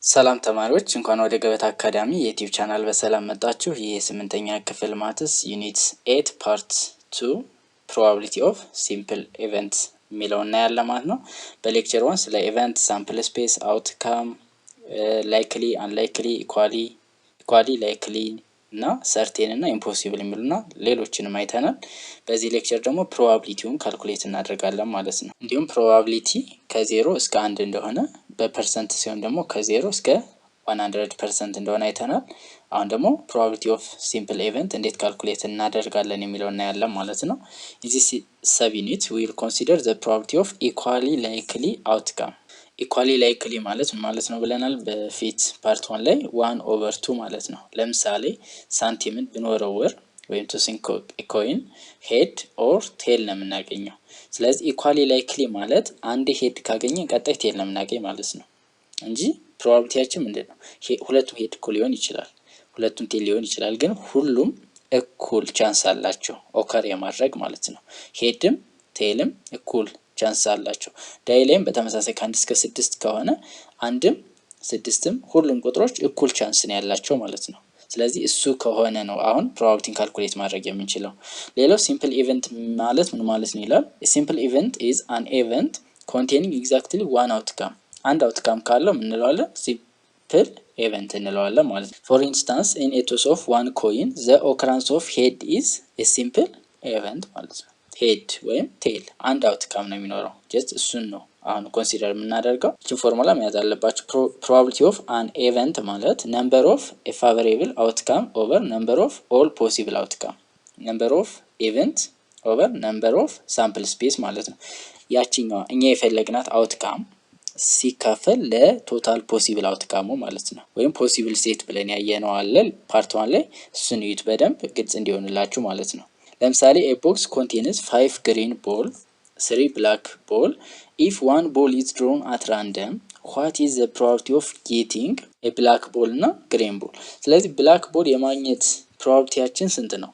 ሰላም ተማሪዎች እንኳን ወደ ገበታ አካዳሚ የዩቲዩብ ቻናል በሰላም መጣችሁ። ይህ የስምንተኛ ክፍል ማትስ ዩኒት 8 ፓርት 2 ፕሮባቢሊቲ ኦፍ ሲምፕል ኢቨንት የሚለው እናያለን ማለት ነው። በሌክቸር 1 ስለ ኢቨንት፣ ሳምፕል ስፔስ፣ አውትካም፣ ላይክሊ፣ አንላይክሊ፣ ኢኳሊ ላይክሊ እና ሰርቴን እና ኢምፖሲብል የሚሉና ሌሎችንም አይተናል። በዚህ ሌክቸር ደግሞ ፕሮባቢሊቲውን ካልኩሌት እናደርጋለን ማለት ነው። እንዲሁም ፕሮባቢሊቲ ከ0 እስከ 1 እንደሆነ በፐርሰንት ሲሆን ደግሞ ከ0 እስከ 100% እንደሆነ አይተናል። አሁን ደግሞ ፕሮባቢሊቲ ኦፍ ሲምፕል ኢቨንት እንዴት ካልኩሌት እናደርጋለን የሚለው እናያለን ማለት ነው። እዚህ ሰብ ዩኒት ዊ ዊል ኮንሲደር ዘ ፕሮባቢሊቲ ኦፍ ኢኳሊ ላይክሊ አውትካም። ኢኳሊ ላይክሊ ማለት ነው ብለናል በፊት ፓርት 1 ላይ 1/2 ማለት ነው። ለምሳሌ ሳንቲምን ብንወረውር ወይም ቱ ሲንክ ኮይን ሄድ ኦር ቴል ነው የምናገኘው። ስለዚህ ኢኳሊ ላይክሊ ማለት አንድ ሄድ ካገኘን ቀጣይ ቴል ነው የምናገኝ ማለት ነው እንጂ ፕሮባቢሊቲያችን ምንድነው? ሁለቱም ሄድ እኮ ሊሆን ይችላል፣ ሁለቱም ቴል ሊሆን ይችላል፣ ግን ሁሉም እኩል ቻንስ አላቸው ኦከር የማድረግ ማለት ነው። ሄድም ቴልም እኩል ቻንስ አላቸው። ዳይ ላይም በተመሳሳይ ከ1 እስከ 6 ከሆነ አንድም ስድስትም ሁሉም ቁጥሮች እኩል ቻንስ ነው ያላቸው ማለት ነው። ስለዚህ እሱ ከሆነ ነው አሁን ፕሮባቢሊቲን ካልኩሌት ማድረግ የምንችለው። ሌላው ሲምፕል ኢቨንት ማለት ምን ማለት ነው ይላል። ሲምፕል ኢቨንት ኢዝ አን ኢቨንት ኮንቴኒንግ ኤግዛክትሊ ዋን አውትካም። አንድ አውትካም ካለው ምን እንለዋለን? ሲምፕል ኢቨንት እንለዋለን ማለት ነው። ፎር ኢንስታንስ ኢን ኤ ቶስ ኦፍ ዋን ኮይን ዘ ኦከራንስ ኦፍ ሄድ ኢዝ ኤ ሲምፕል ኢቨንት ማለት ነው። ሄድ ወይም ቴል አንድ አውትካም ነው የሚኖረው። ጀስት እሱን ነው አሁን ኮንሲደር የምናደርገው። እችን ፎርሙላ መያዝ አለባቸው። ፕሮባቢሊቲ ኦፍ አን ኢቨንት ማለት ነምበር ኦፍ ኤ ፋቨሬብል አውትካም ኦቨር ነምበር ኦፍ ኦል ፖሲብል አውትካም። ነምበር ኦፍ ኢቨንት ኦቨር ነምበር ኦፍ ሳምፕል ስፔስ ማለት ነው። ያችኛዋ እኛ የፈለግናት አውትካም ሲካፈል ለቶታል ፖሲብል አውትካሙ ማለት ነው። ወይም ፖሲብል ሴት ብለን ያየነው አለ ፓርት 1 ላይ። እሱን እዩት በደንብ ግልጽ እንዲሆንላችሁ ማለት ነው። ለምሳሌ ኤ ቦክስ ኮንቴንስ 5 ግሪን ቦል 3 ብላክ ቦል if one ball is drawn at random what is the probability of getting a black ball እና green ball? ስለዚህ ብላክ ቦል የማግኘት ፕሮባቢሊቲያችን ስንት ነው?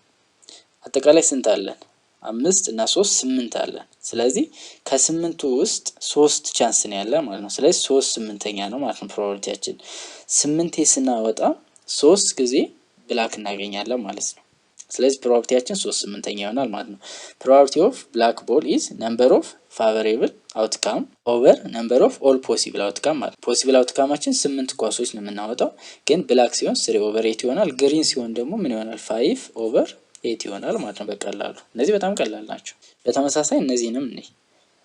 አጠቃላይ ስንት አለን? 5 እና 3 8 አለን። ስለዚህ ከ8ቱ ውስጥ 3 ቻንስ ነው ያለ ማለት ነው። ስለዚህ 3/8ኛ ነው ማለት ነው ፕሮባቢሊቲያችን። 8 ስናወጣ 3 ጊዜ ብላክ እናገኛለን ማለት ነው። ስለዚህ ፕሮባቢሊቲያችን 3/8ኛ ይሆናል ማለት ነው። ፕሮባቢሊቲ ኦፍ ብላክ ቦል ኢዝ ነምበር ኦፍ ፋቨሬብል አውትካም ኦቨር ነምበር ኦፍ ኦል ፖሲብል አውትካም ማለት። ፖሲብል አውትካማችን 8 ኳሶች ነው የምናወጣው፣ ግን ብላክ ሲሆን 3/8 ይሆናል። ግሪን ሲሆን ደግሞ ምን ይሆናል? 5/8 ይሆናል ማለት ነው በቀላሉ። እነዚህ በጣም ቀላል ናቸው። በተመሳሳይ እነዚህንም እንይ።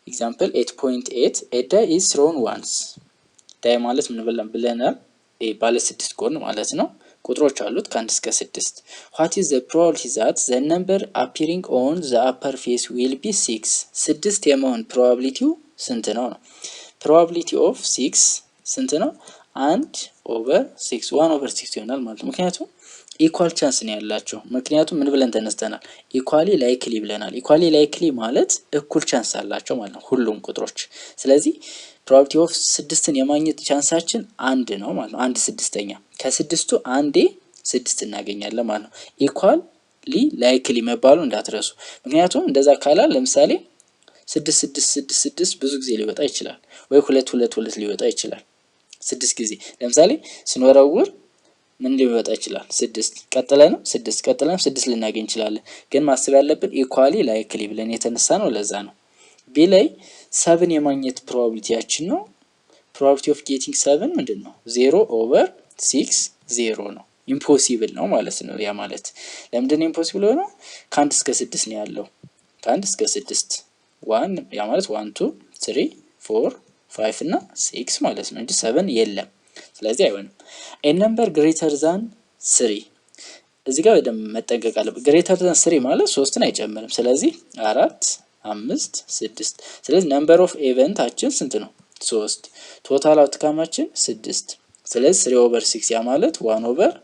ኤግዛምፕል 8.8 ኤ ዳይ ኢዝ ትሮን ዋንስ። ዳይ ማለት ምን ብለናል? ባለ 6 ጎን ማለት ነው። ቁጥሮች አሉት ከ1 እስከ 6። what is the probability that the number appearing on the upper face will be 6? 6 የመሆን ፕሮባቢሊቲው ስንት ነው ነው። ፕሮባቢሊቲ ኦፍ 6 ስንት ነው? 1/6 1/6 ይሆናል ማለት ነው። ምክንያቱም ኢኳል ቻንስ ነው ያላቸው። ምክንያቱም ምን ብለን ተነስተናል? ኢኳሊ ላይክሊ ብለናል። ኢኳሊ ላይክሊ ማለት እኩል ቻንስ አላቸው ማለት ነው ሁሉም ቁጥሮች። ስለዚህ ፕሮባቢሊቲ ኦፍ 6ን የማግኘት ቻንሳችን 1 ነው ማለት ነው። 1/6ኛ ከ6ቱ አንዴ 6 እናገኛለን ማለት ነው። ኢኳሊ ላይክሊ መባሉ እንዳትረሱ። ምክንያቱም እንደዛ ካላል ለምሳሌ 6 ብዙ ጊዜ ሊወጣ ይችላል፣ ወይ 2 ሊወጣ ይችላል። 6 ጊዜ ለምሳሌ ስንወረውር ምን ሊወጣ ይችላል? 6 ቀጥለን 6 ልናገኝ እንችላለን። ግን ማሰብ ያለብን ኢኳሊ ላይክሊ ብለን የተነሳ ነው። ለዛ ነው ቢ ላይ 7 የማግኘት ፕሮባቢሊቲያችን ነው። ፕሮባቢሊቲ ኦፍ ጌቲንግ 7 ምንድነው? 0/6 0 ነው። ኢምፖሲብል ነው ማለት ነው። ያ ማለት ለምንድነው ኢምፖሲብል ሆነው? ከ1 እስከ 6 ነው ያለው። ከ1 እስከ 6 1 ያ ማለት 1 2 3 4 5 እና 6 ማለት ነው እንጂ 7 የለም። ስለዚህ አይሆንም። ኤ ነምበር ግሬተር ዛን 3 እዚህ ጋር በደንብ መጠንቀቅ አለብን። ግሬተር ዛን 3 ማለት 3ን አይጨምርም። ስለዚህ 4 5 6። ስለዚህ ነምበር ኦፍ ኢቨንታችን ስንት ነው? 3። ቶታል አውትካማችን 6። ስለዚህ 3/6 ያ ማለት 1/2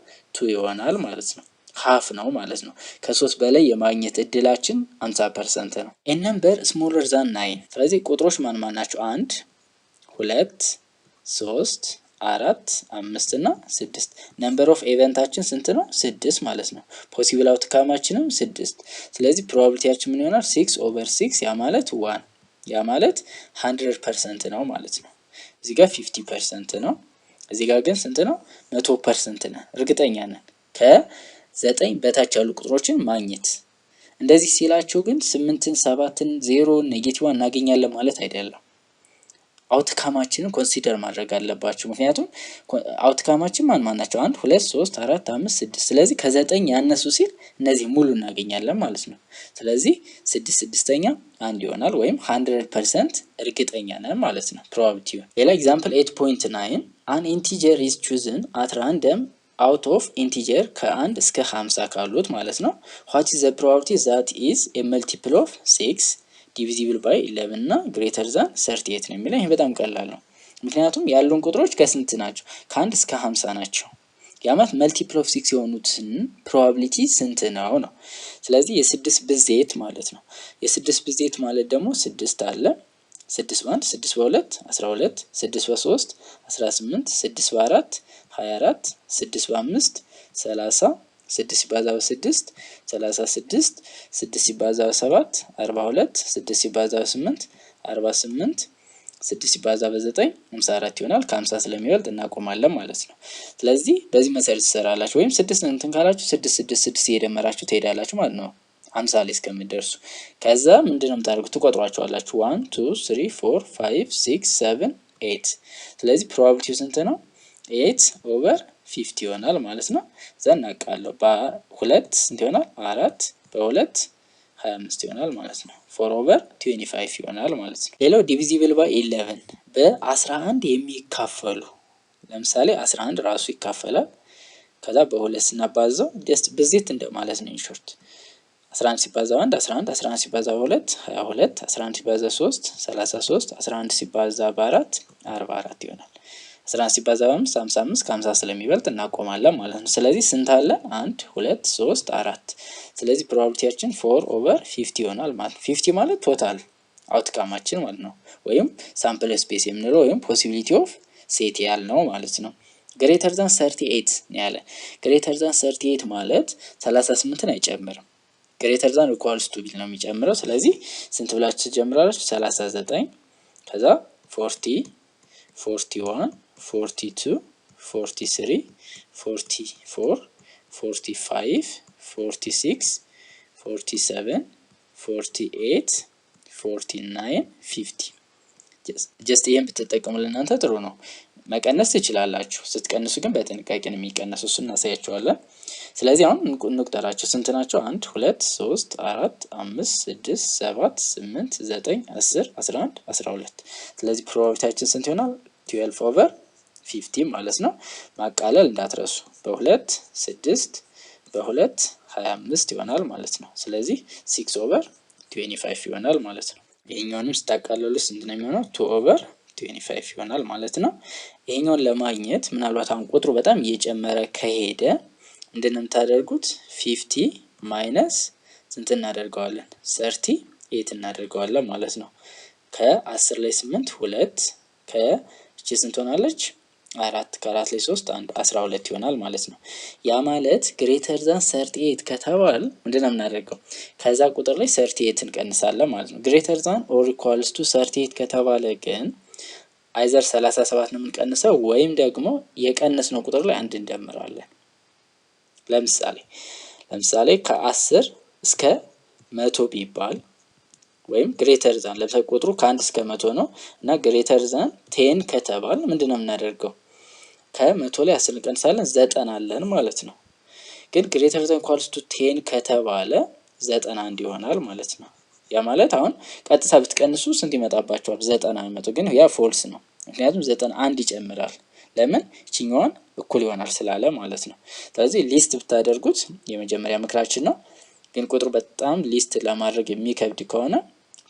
ይሆናል ማለት ነው። ሃፍ ነው ማለት ነው። ከ3 በላይ የማግኘት እድላችን 50% ነው። ኤ ነምበር ስሞለር ዛን 9 ስለዚህ ቁጥሮች ማን ናቸው? 1 2 3 4 5 እና 6። ነምበር ኦፍ ኢቨንታችን ስንት ነው? 6 ማለት ነው። ፖሲብል አውትካማችንም 6። ስለዚህ ፕሮባቢሊቲያችን ምን ይሆናል? 6/6 ያ ማለት 1 ያ ማለት 100% ነው ማለት ነው። እዚህ ጋር 50% ነው። እዚህ ጋር ግን ስንት ነው? 100% ነን፣ እርግጠኛ ነን ከ9 በታች ያሉ ቁጥሮችን ማግኘት። እንደዚህ ሲላችሁ ግን 8ን 7ን 0ን ኔጌቲቭ እናገኛለን ማለት አይደለም። አውትካማችንን ኮንሲደር ማድረግ አለባችሁ። ምክንያቱም አውትካማችን ማን ናቸው? 1 2 3 4 5 6። ስለዚህ ከ9 ያነሱ ሲል እነዚህ ሙሉ እናገኛለን ማለት ነው። ስለዚህ 6 ስድስተኛ 1 ይሆናል፣ ወይም 100% እርግጠኛ ነን ማለት ነው ፕሮባቢሊቲው። ሌላ ኤግዛምፕል 8.9 አን ኢንቲጀር ኢዝ ቹዝን አት ራንደም አውት ኦፍ ኢንቲጀር ከ1 እስከ 50 ካሉት ማለት ነው። ዋት ኢዝ ዘ ፕሮባቢሊቲ ዛት ኢዝ ኤ መልቲፕል ኦፍ 6 ዲቪዚብል ባይ 11 እና ግሬተር ዛን 38 ነው የሚለው። ይሄ በጣም ቀላል ነው። ምክንያቱም ያሉን ቁጥሮች ከስንት ናቸው? ከ1 እስከ 50 ናቸው። ያማት መልቲፕል ኦፍ 6 የሆኑትን ፕሮባቢሊቲ ስንት ነው ነው። ስለዚህ የ6 ብዜት ማለት ነው። የ6 ብዜት ማለት ደግሞ 6 አለ፣ 6 በ1 6 በ2 12 6 በ3 18 6 በ4 24 6 በ5 30 6 ሲባዛ በ6 36 6 ሲባዛ በ7 42 6 ሲባዛ በ8 48 6 ሲባዛ በ9 54 ይሆናል። ከ50 ስለሚበልጥ እናቆማለን ማለት ነው። ስለዚህ በዚህ መሰረት ትሰራላችሁ። ወይም 6 እንትን ካላችሁ 6 6 6 እየደመራችሁ ትሄዳላችሁ ማለት ነው 50 ላይ እስከምትደርሱ። ከዛ ምንድነው የምታደርጉት? ትቆጥሯቸዋላችሁ 1 2 3 4 5 6 7 8። ስለዚህ ፕሮባቢሊቲው ስንት ነው? 8/50 ይሆናል ማለት ነው። ዘን አቃለው በ2 ስንት ይሆናል? 4 በ2 25 ይሆናል ማለት ነው። 4/25 ይሆናል ማለት ነው። ሌላው ዲቪዚብል ባይ 11 በ11 የሚካፈሉ ለምሳሌ 11 ራሱ ይካፈላል። ከዛ በ2 ስናባዛው ብዜት እንደማለት ነው። ኢንሾርት 11 ሲባዛ 1 11 11 ሲባዛ በ2 22 11 ሲባዛ 3 33 11 ሲባዛ በ4 44 ይሆናል። 11 ሲባዛ በ5 55 ከ50 ስለሚበልጥ እናቆማለን ማለት ነው። ስለዚህ ስንት አለ? 1 2 3 4። ስለዚህ ፕሮባቢሊቲያችን 4/50 ይሆናል ማለት ነው። 50 ማለት ቶታል አውትካማችን ማለት ነው፣ ወይም ሳምፕል ስፔስ የምንለው ወይም ፖሲቢሊቲ ኦፍ ሴት ያልነው ማለት ነው። ግሬተር ዛን 38 ነው ያለ። ግሬተር ዛን 38 ማለት 38ን አይጨምርም። ግሬተር ዛን ኢኳልስ ቱ ቢል ነው የሚጨምረው። ስለዚህ ስንት ብላችሁ ትጀምራላችሁ? 39 ከዛ 40 41 42 43 44 45 46 47 48 49 50 ጀስት ይሄን ብትጠቀሙ ለእናንተ ጥሩ ነው። መቀነስ ትችላላችሁ። ስትቀንሱ ግን በጥንቃቄ ነው የሚቀነሱ። እሱን እናሳያችኋለን። ስለዚህ አሁን እንቁጠራቸው ስንት ናቸው? 1 2 3 4 5 6 7 8 9 10 11 12። ስለዚህ ፕሮባቢሊቲያችን ስንት ይሆናል? 12/50 ማለት ነው። ማቃለል እንዳትረሱ። በ2 6 በ2 25 ይሆናል ማለት ነው። ስለዚህ 6/25 ይሆናል ማለት ነው። ይሄኛውንም ስታቃለሉ ስንት ነው የሚሆነው? 2/25 ይሆናል ማለት ነው። ይሄኛውን ለማግኘት ምናልባት አሁን ቁጥሩ በጣም እየጨመረ ከሄደ ምንድነው የምታደርጉት? 50 ማይነስ ስንት እናደርገዋለን? 38 እናደርገዋለን ማለት ነው። ከ10 ላይ 8 2 ከእቺ ስንት ሆናለች? 4 ከ4 ላይ 3 1 12 ይሆናል ማለት ነው። ያ ማለት ግሬተር ዛን 38 ከተባለ ምንድነው የምናደርገው? ከዛ ቁጥር ላይ 38 እንቀንሳለን ማለት ነው። ግሬተር ዛን ኦር ኢኳልስ ቱ 38 ከተባለ ግን አይዘር 37 ነው የምንቀንሰው ወይም ደግሞ የቀነስነው ቁጥር ላይ አንድ እንደምራለን። ለምሳሌ ከ10 እስከ 100 ቢባል ወይም ግሬተር ዛን ለምሳሌ ቁጥሩ ከ1 እስከ 100 ነው እና ግሬተር ዛን 10 ከተባለ ምንድነው የምናደርገው? ከ100 ላይ 10 እንቀንሳለን 9 አለን ማለት ነው። ግን ግሬተር ዛን ኢኳልስ ቱ 10 ከተባለ 91 ይሆናል ማለት ነው። ያ ማለት አሁን ቀጥታ ብትቀንሱ ስንት ይመጣባቸዋል? 90 ይመጣው። ግን ያ ፎልስ ነው። ምክንያቱም 91 ይጨምራል። ለምን? እቺኛዋን እኩል ይሆናል ስላለ ማለት ነው። ስለዚህ ሊስት ብታደርጉት የመጀመሪያ ምክራችን ነው። ግን ቁጥሩ በጣም ሊስት ለማድረግ የሚከብድ ከሆነ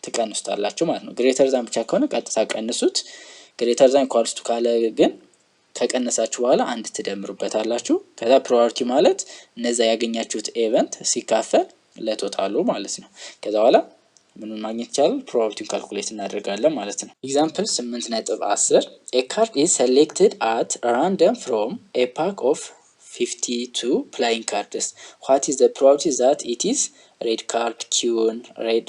ትቀንሱታላችሁ ማለት ነው። ግሬተር ዛን ብቻ ከሆነ ቀጥታ ቀንሱት። ግሬተር ዛን ኢኳልስ ቱ ካለ ግን ከቀነሳችሁ በኋላ አንድ ትደምሩበታላችሁ። ከዛ ፕሮባቢሊቲ ማለት እነዛ ያገኛችሁት ኢቨንት ሲካፈል ለቶታሉ ማለት ነው። ከዛ በኋላ ምኑን ማግኘት ይቻላል? ፕሮባቢሊቲውን ካልኩሌት እናደርጋለን ማለት ነው። ኤግዛምፕል 8.10 a card is selected at random from a pack of 52 playing cards. What is the probability that it is red card, queen, red,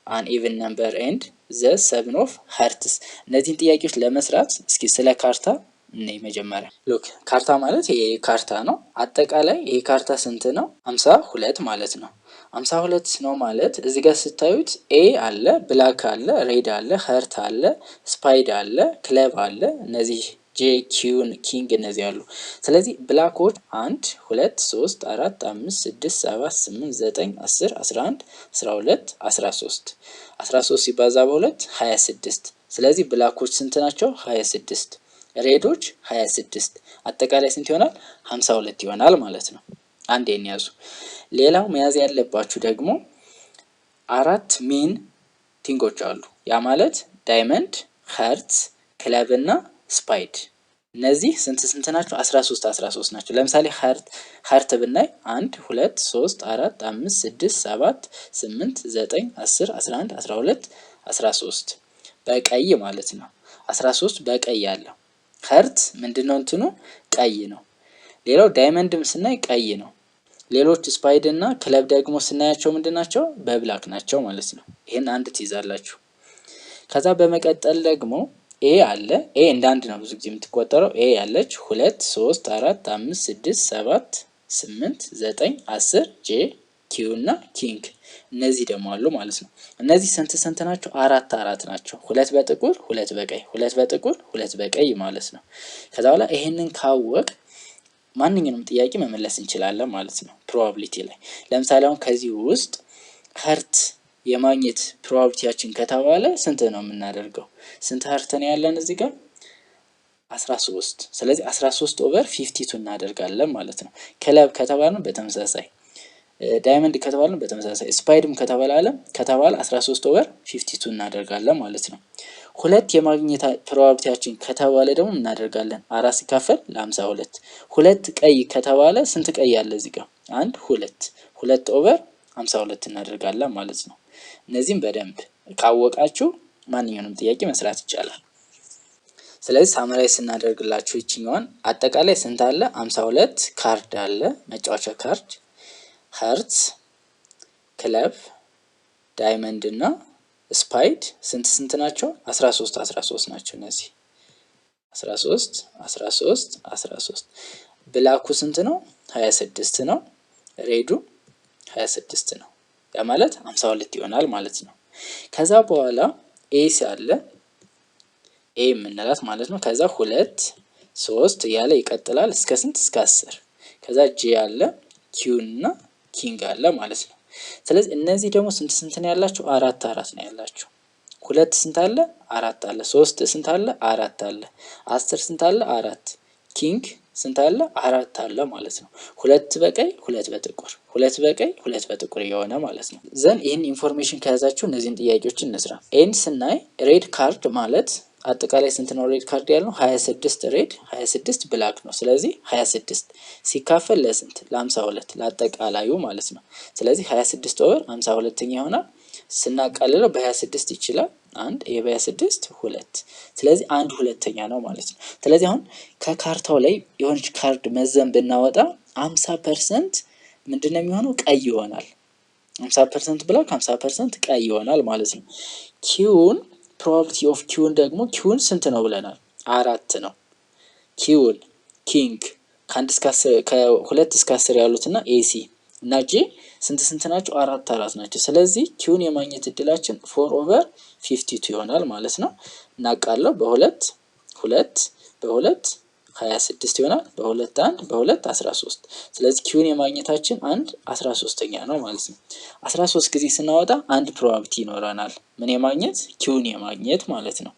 an even number and the 7 of hearts? እነዚህን ጥያቄዎች ለመስራት እስኪ ስለ ካርታ እኔ መጀመሪያ ሉክ ካርታ ማለት ይሄ ካርታ ነው። አጠቃላይ ይሄ ካርታ ስንት ነው? 52 ማለት ነው። 52 ነው ማለት እዚህ ጋር ስታዩት ኤ አለ፣ ብላክ አለ፣ ሬድ አለ፣ ሀርት አለ፣ ስፓይድ አለ፣ ክለብ አለ። እነዚህ ጄ ኪውን ኪንግ እነዚህ አሉ። ስለዚህ ብላኮች 1 2 3 4 5 6 7 8 9 10 11 12 13 13 ሲባዛ በ2 26። ስለዚህ ብላኮች ስንት ናቸው? 26። ሬዶች 26። አጠቃላይ ስንት ይሆናል? 52 ይሆናል ማለት ነው። አንድ ያዙ። ሌላው መያዝ ያለባችሁ ደግሞ 4 ሜን ቲንጎች አሉ። ያ ማለት ዳይመንድ፣ ሀርት፣ ክለብ እና ስፓይድ። እነዚህ ስንት ናቸው? 13 ናቸው። ለምሳሌ ሀርት ብናይ 1 2 3 4 5 6 7 8 9 10 11 12 13 በቀይ ማለት ነው። 13 በቀይ አለው። ሀርት ምንድነው? እንትኑ ቀይ ነው። ሌላው ዳይመንድም ስናይ ቀይ ነው። ሌሎች ስፓይድ እና ክለብ ደግሞ ስናያቸው ምንድናቸው? በብላክ ናቸው ማለት ነው። ይሄን አንድ ትይዛላችሁ። ከዛ በመቀጠል ደግሞ ኤ አለ። ኤ እንደ አንድ ነው ብዙ ጊዜ የምትቆጠረው። ኤ ያለች 2 3 4 5 6 7 8 9 10 ጄ ኪው እና ኪንግ እነዚህ ደግሞ አሉ ማለት ነው። እነዚህ ስንት ናቸው? 4 ናቸው። 2 በጥቁር 2 በቀይ 2 በጥቁር 2 በቀይ ማለት ነው። ከዛ በኋላ ይሄንን ካወቅ ማንኛውንም ጥያቄ መመለስ እንችላለን ማለት ነው። ፕሮባቢሊቲ ላይ ለምሳሌ አሁን ከዚህ ውስጥ ሀርት የማግኘት ፕሮባቢሊቲያችን ከተባለ ስንት ነው የምናደርገው? ስንት ሀርት ነው ያለን እዚህ ጋር? 13። ስለዚህ 13 ኦቨር 52 እናደርጋለን ማለት ነው። ክለብ ከተባለ በተመሳሳይ፣ ዳይመንድ ከተባለ በተመሳሳይ፣ ስፓይድም ከተባለ 13 ኦቨር 52 እናደርጋለን ማለት ነው። ሁለት የማግኘት ፕሮባቢሊቲያችን ከተባለ ደግሞ እናደርጋለን 4 ሲካፈል ለ52። ሁለት ቀይ ከተባለ ስንት ቀይ አለ እዚህ ጋር? 1 2 ኦቨር 52 እናደርጋለን ማለት ነው። እነዚህም በደንብ ካወቃችሁ ማንኛውንም ጥያቄ መስራት ይቻላል። ስለዚህ ሳመራይዝ ስናደርግላችሁ ይችኛዋን አጠቃላይ ስንት አለ? 52 ካርድ አለ፣ መጫወቻ ካርድ። ሀርት፣ ክለብ፣ ዳይመንድ እና ስፓይድ ስንት ናቸው? 13 ናቸው። እነዚህ 13 ብላኩ ስንት ነው? 26 ነው። ሬዱ 26 ነው። ያ ማለት 52 ይሆናል ማለት ነው። ከዛ በኋላ ኤስ አለ፣ ኤ የምንላት ማለት ነው። ከዛ 2 3 እያለ ይቀጥላል እስከ ስንት? እስከ 10። ከዛ ጂ አለ፣ ኪው እና ኪንግ አለ ማለት ነው። ስለዚህ እነዚህ ደግሞ ስንት ነው ያላችሁ? 4 ነው ያላችሁ። 2 ስንት አለ? 4 አለ። 3 ስንት አለ? 4 አለ። 10 ስንት አለ? 4 ኪንግ ስንት አለ? 4 አለ ማለት ነው። 2 በቀይ 2 በጥቁር 2 በቀይ 2 በጥቁር የሆነ ማለት ነው። ዘን ይህን ኢንፎርሜሽን ከያዛችሁ እነዚህን ጥያቄዎችን እንስራ። ኤን ስናይ ሬድ ካርድ ማለት አጠቃላይ ስንት ነው? ሬድ ካርድ ያልነው 26 ሬድ 26 ብላክ ነው። ስለዚህ 26 ሲካፈል ለስንት? ለ52 ለአጠቃላዩ ማለት ነው። ስለዚህ 26 ኦቨር 52ኛ ይሆናል። ስናቃልለው በ26 ይችላል 1 ይሄ በ26 2። ስለዚህ 1/2 ነው ማለት ነው። ስለዚህ አሁን ከካርታው ላይ የሆነች ካርድ መዘን ብናወጣ 50% ምንድነው የሚሆነው? ቀይ ይሆናል። 50% ብላክ 50% ቀይ ይሆናል ማለት ነው። ኪውን ፕሮባቢሊቲ ኦፍ ኪውን ደግሞ ኪውን ስንት ነው ብለናል? 4 ነው። ኪውን ኪንግ ከ2 እስከ 10 ያሉትና ኤሲ እና ጄ ስንት ናቸው? 4 ናቸው። ስለዚህ ኪውን የማግኘት እድላችን 4/52 ይሆናል ማለት ነው። እናቃለው በ2 26 ይሆናል። በ2 1 በ2 13። ስለዚህ ኪውን የማግኘታችን 1/13ኛ ነው ማለት ነው። 13 ጊዜ ስናወጣ አንድ ፕሮባቢሊቲ ይኖረናል። ምን የማግኘት? ኪውን የማግኘት ማለት ነው።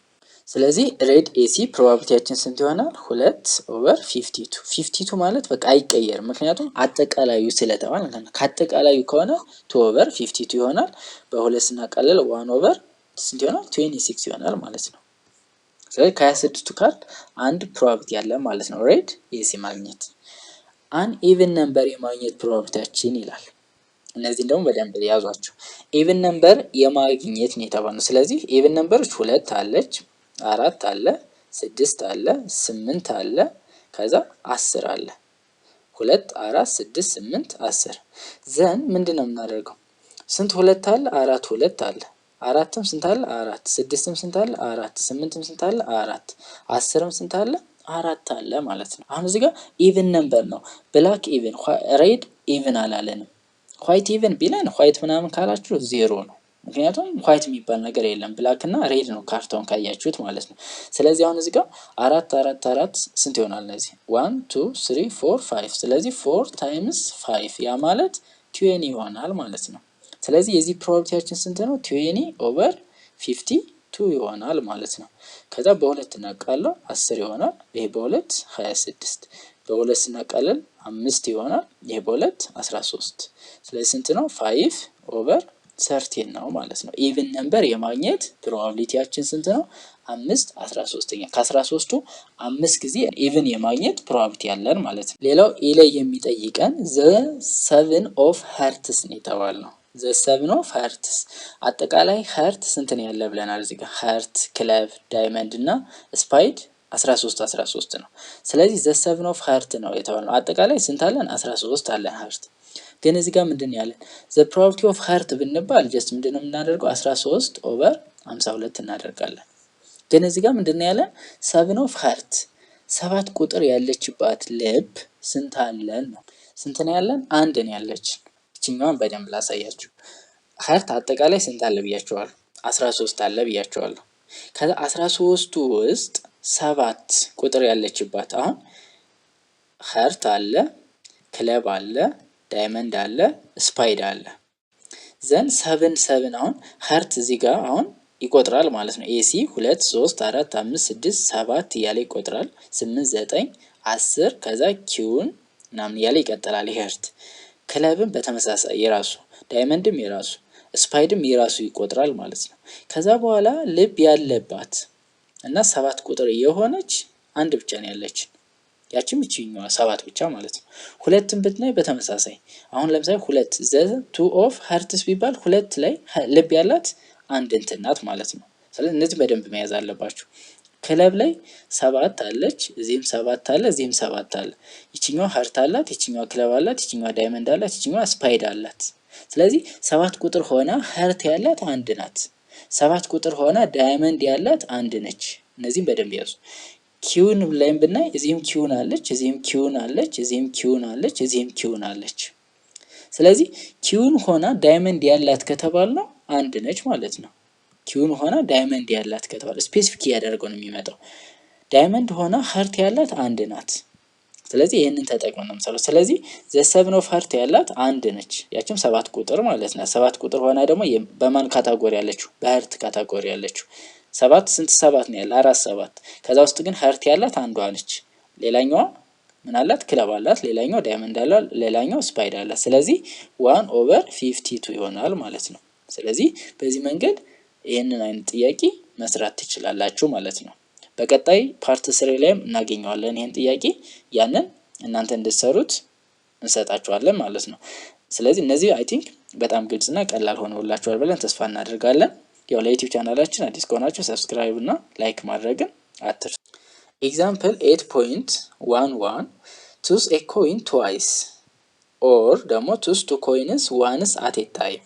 ስለዚህ ሬድ ኤሲ ፕሮባቢሊቲያችን ስንት ይሆናል? 2/52። 52 ማለት በቃ አይቀየርም፣ ምክንያቱም አጠቃላዩ ስለተባለ ማለት ነው። ከአጠቃላዩ ከሆነ 2/52 ይሆናል። በ2 ስናቀልል 1/, ስንት ይሆናል? 26 ይሆናል ማለት ነው። ስለዚህ ከ26ቱ ካርድ አንድ ፕሮባቢሊቲ ያለ ማለት ነው ሬድ ኤሲ ማግኘት። አን ኢቭን ነምበር የማግኘት ፕሮባቢሊቲያችን ይላል። እነዚህን ደግሞ በደንብ ያዟቸው። ኢቭን ነምበር የማግኘት ነው የተባለው። ስለዚህ ኢቭን ነምበሮች 2 አለች፣ 4 አለ፣ 6 አለ፣ 8 አለ፣ ከዛ 10 አለ። 2 4 6 8 10 ዘን ምንድነው የምናደርገው? ስንት 2 አለ? 2 አለ። 4ም ስንት አለ? 4 6ም ስንት አለ? 4 8ም ስንት አለ? 4 10ም ስንት አለ? አራት አለ ማለት ነው። አሁን እዚህ ጋር ኢቭን ነምበር ነው። ብላክ ኢቭን፣ ሬድ ኢቭን አላለንም። ዋይት ኢቭን ቢለን ዋይት ምናምን ካላችሁ 0 ነው። ምክንያቱም ዋይት የሚባል ነገር የለም። ብላክ እና ሬድ ነው ካርታውን ካያችሁት ማለት ነው። ስለዚህ አሁን እዚህ ጋር አራት አራት አራት ስንት ይሆናል? እነዚህ 1 2 3 4 5። ስለዚህ 4 ታይምስ 5 ያ ማለት 20 ይሆናል ማለት ነው። ስለዚህ የዚህ ፕሮባቢሊቲያችን ስንት ነው? 20 ኦቨር 52 ይሆናል ማለት ነው። ከዛ በሁለት እናቃለው 10 ይሆናል። ይሄ በሁለት 26፣ በሁለት ስናቃለል 5 ይሆናል። ይሄ በሁለት 13። ስለዚህ ስንት ነው? 5 ኦቨር 13 ነው ማለት ነው። ኢቭን ነምበር የማግኘት ፕሮባቢሊቲያችን ስንት ነው? 5 13ኛ። ከ13ቱ 5 ጊዜ ኢቭን የማግኘት ፕሮባቢሊቲ ያለን ማለት ነው። ሌላው ኢ ላይ የሚጠይቀን ዘ 7 ኦፍ ሀርትስ ነው የተባልነው። ዘ 7 ኦፍ ሀርትስ አጠቃላይ ሀርት ስንት ነው ያለ ብለናል። እዚህ ጋር ሀርት፣ ክለብ፣ ዳይመንድ እና ስፓይድ 13 ነው። ስለዚህ ዘ 7 ኦፍ ሀርት ነው የተባልነው። አጠቃላይ ስንት አለን? 13 አለን ሀርት። ግን እዚህ ጋር ምንድን ያለን? ዘ ፕሮባቢሊቲ ኦፍ ሀርት ብንባል ጀስት ምንድነው የምናደርገው? 13 ኦቨር 52 እናደርጋለን። ግን እዚህ ጋር ምንድን ያለን? 7 ኦፍ ሀርት 7 ቁጥር ያለችባት ልብ ስንት አለን ነው። ስንት ነው ያለን? አንድ ነው ያለች። እችኛዋን በደንብ ላሳያችሁ። ሀርት አጠቃላይ ስንት አለ ብያቸዋለሁ? 13 አለ ብያቸዋለሁ። ከዛ 13ቱ ውስጥ 7 ቁጥር ያለችባት አሁን ሀርት አለ፣ ክለብ አለ፣ ዳይመንድ አለ፣ ስፓይድ አለ። ዘን 7 አሁን ሀርት እዚህ ጋር አሁን ይቆጥራል ማለት ነው። ኤሲ 2 3 4 5 6 7 እያለ ይቆጥራል። 8 9 10 ከዛ ኪውን ምናምን እያለ ይቀጥላል። ሀርት ክለብም በተመሳሳይ የራሱ፣ ዳይመንድም የራሱ፣ ስፓይድም የራሱ ይቆጥራል ማለት ነው። ከዛ በኋላ ልብ ያለባት እና 7 ቁጥር የሆነች አንድ ብቻ ነው ያለች። ያቺም እቺኛዋ 7 ብቻ ማለት ነው። ሁለትም ብትናይ በተመሳሳይ አሁን ለምሳሌ 2 ዘ 2 ኦፍ ሀርትስ ቢባል 2 ላይ ልብ ያላት አንድ እንትን ናት ማለት ነው። ስለዚህ እነዚህ በደንብ መያዝ አለባችሁ። ክለብ ላይ 7 አለች፣ እዚህም 7 አለ፣ እዚህም 7 አለ። ይቺኛዋ ሀርት አላት፣ ይቺኛዋ ክለብ አላት፣ ይቺኛዋ ዳይመንድ አላት፣ ይቺኛዋ ስፓይድ አላት። ስለዚህ 7 ቁጥር ሆና ሀርት ያላት አንድ ናት። 7 ቁጥር ሆና ዳይመንድ ያላት አንድ ነች። እነዚህም በደንብ ያዙ። ኪውን ላይም ብናይ እዚህም ኪውን አለች፣ እዚህም ኪውን አለች፣ እዚህም ኪውን አለች፣ እዚህም ኪውን አለች። ስለዚህ ኪውን ሆና ዳይመንድ ያላት ከተባልነው አንድ ነች ማለት ነው። ኪውን ሆና ዳይመንድ ያላት ከተባለ ስፔሲፊክ ያደርገው ነው የሚመጣው። ዳይመንድ ሆና ሀርት ያላት አንድ ናት። ስለዚህ ይሄንን ተጠቅመን ነው የምንሰራው። ስለዚህ ዘ 7 ኦፍ ሀርት ያላት አንድ ነች። ያችም 7 ቁጥር ማለት ነው። 7 ቁጥር ሆና ደግሞ በማን ካታጎሪ ያለችው? በሀርት ካታጎሪ ያለችው። 7 ስንት 7 ነው ያለ? 4 7። ከዛ ውስጥ ግን ሀርት ያላት አንዷ ነች። ሌላኛዋ ምን አላት? ክለብ አላት። ሌላኛው ዳይመንድ አላት። ሌላኛው ስፓይድ አላት። ስለዚህ 1 ኦቨር 52 ይሆናል ማለት ነው። ስለዚህ በዚህ መንገድ ይህንን አይነት ጥያቄ መስራት ትችላላችሁ ማለት ነው። በቀጣይ ፓርት 3 ላይም እናገኘዋለን ይህን ጥያቄ። ያንን እናንተ እንድትሰሩት እንሰጣችኋለን ማለት ነው። ስለዚህ እነዚህ አይ ቲንክ በጣም ግልጽና ቀላል ሆነውላችኋል ብለን ተስፋ እናደርጋለን። ያው ለዩቲዩብ ቻናላችን አዲስ ከሆናችሁ ሰብስክራይብ እና ላይክ ማድረግን አትርሱ። ኤግዛምፕል 8.11 choose a coin twice or ደግሞ choose two coins once at a time።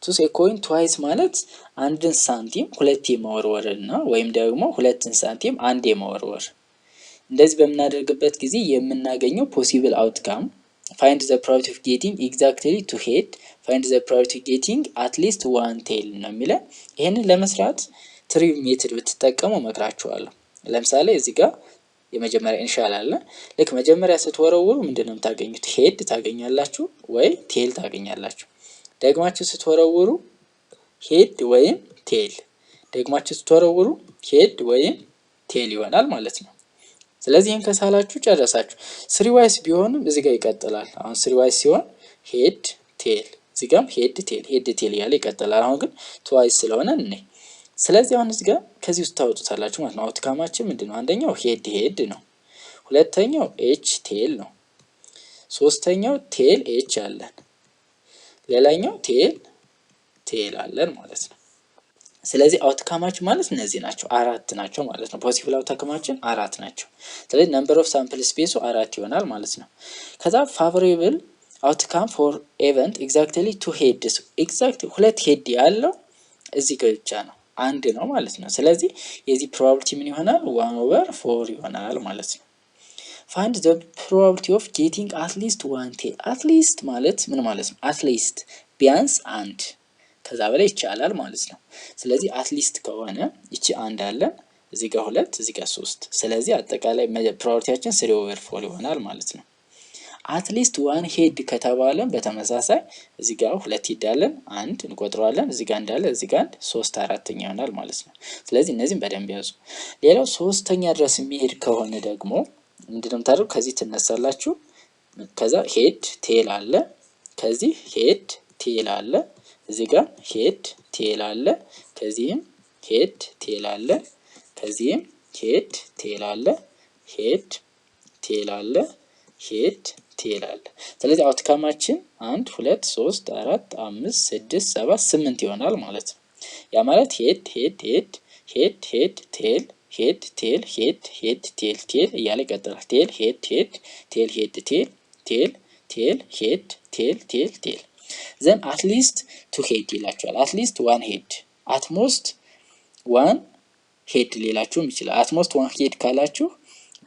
choose a coin twice ማለት አንድን ሳንቲም ሁለቴ መወርወርና ወይም ደግሞ ሁለትን ሳንቲም አንዴ መወርወር። እንደዚህ በምናደርግበት ጊዜ የምናገኘው ፖሲብል አውትካም find the probability of getting exactly two head, find the probability of getting at least one tail ነው የሚለው። ይሄንን ለመስራት ትሪ ሜትድ ብትጠቀሙ መክራችኋለሁ። ለምሳሌ እዚህ ጋር የመጀመሪያ ኢኒሻል አለ። ልክ መጀመሪያ ስትወረውሩ ምንድነው የምታገኙት? ሄድ ታገኛላችሁ ወይ ቴል ታገኛላችሁ። ደግማችሁ ስትወረውሩ ሄድ ወይም ቴል፣ ደግማችሁ ስትወረውሩ ሄድ ወይም ቴል ይሆናል ማለት ነው። ስለዚህ ይሄን ከሳላችሁ ጨረሳችሁ። 3 ዋይስ ቢሆንም እዚህ ጋር ይቀጥላል። አሁን 3 ዋይስ ሲሆን ሄድ ቴል፣ እዚህ ጋርም ሄድ ቴል ያለ ይቀጥላል። አሁን ግን ትዋይስ ስለሆነ እኔ ስለዚህ አሁን እዚህ ጋር ከዚህ ውስጥ ታወጡታላችሁ ማለት ነው። አውትካማችን ምንድነው? አንደኛው ሄድ ነው፣ ሁለተኛው ኤች ቴል ነው፣ ሶስተኛው ቴል ኤች አለን፣ ሌላኛው ቴል አለን ማለት ነው። ስለዚህ አውትካማችን ማለት እነዚህ ናቸው፣ 4 ናቸው ማለት ነው። ፖሲብል አውትካማችን 4 ናቸው። ስለዚህ ነምበር ኦፍ ሳምፕል ስፔሱ 4 ይሆናል ማለት ነው። ከዛ ፋቮሬብል አውትካም ፎር ኢቨንት ኤግዛክትሊ 2 ሄድስ፣ ኤግዛክት 2 ሄድ ያለው እዚህ ጋር ብቻ ነው። አንድ ነው ማለት ነው። ስለዚህ የዚህ ፕሮባቢሊቲ ምን ይሆናል? 1/4 ይሆናል ማለት ነው። ፋይንድ ዘ ፕሮባቢሊቲ ኦፍ ጌቲንግ አትሊስት ዋን ቴል። አትሊስት ማለት ምን ማለት ነው? አትሊስት ቢያንስ አንድ፣ ከዛ በላይ ይቻላል ማለት ነው። ስለዚህ አትሊስት ከሆነ ይቺ አንድ አለን፣ እዚህ ጋር 2፣ እዚህ ጋር 3። ስለዚህ አጠቃላይ ፕሮባቢሊቲያችን 3/4 ይሆናል ማለት ነው። አትሊስት ዋን ሄድ ከተባለ በተመሳሳይ እዚህ ጋር 2 ሄድ አለን፣ አንድ እንቆጥረዋለን፣ እዚህ ጋር እንዳለ እዚህ ጋር 3 4ኛ ይሆናል ማለት ነው። ስለዚህ እነዚህም በደንብ ያዙ። ሌላው 3ኛ ድረስ የሚሄድ ከሆነ ደግሞ ምንድነው የምታደርጉ? ከዚህ ትነሳላችሁ፣ ከዛ ሄድ ቴል አለ፣ ከዚህ ሄድ ቴል አለ፣ እዚህ ጋር ሄድ ቴል አለ፣ ከዚህም ሄድ ቴል አለ፣ ከዚህም ሄድ ቴል አለ፣ ሄድ ቴል አለ፣ ሄድ ቴል አለ። ስለዚህ አውትካማችን 1 2 3 4 5 6 7 8 ይሆናል ማለት ነው። ያ ማለት ሄድ ሄድ ሄድ ሄድ ሄድ ቴል ሄድ ቴል ሄድ ሄድ ቴል ቴል እያለ ይቀጥላል። ቴል ሄድ ሄድ ቴል ሄድ ቴል ቴል ቴል ሄድ ቴል ቴል ቴል ዘን አትሊስት 2 ሄድ ይላችኋል። አትሊስት 1 ሄድ፣ አትሞስት 1 ሄድ ሊላችሁም ይችላል። አትሞስት 1 ሄድ ካላችሁ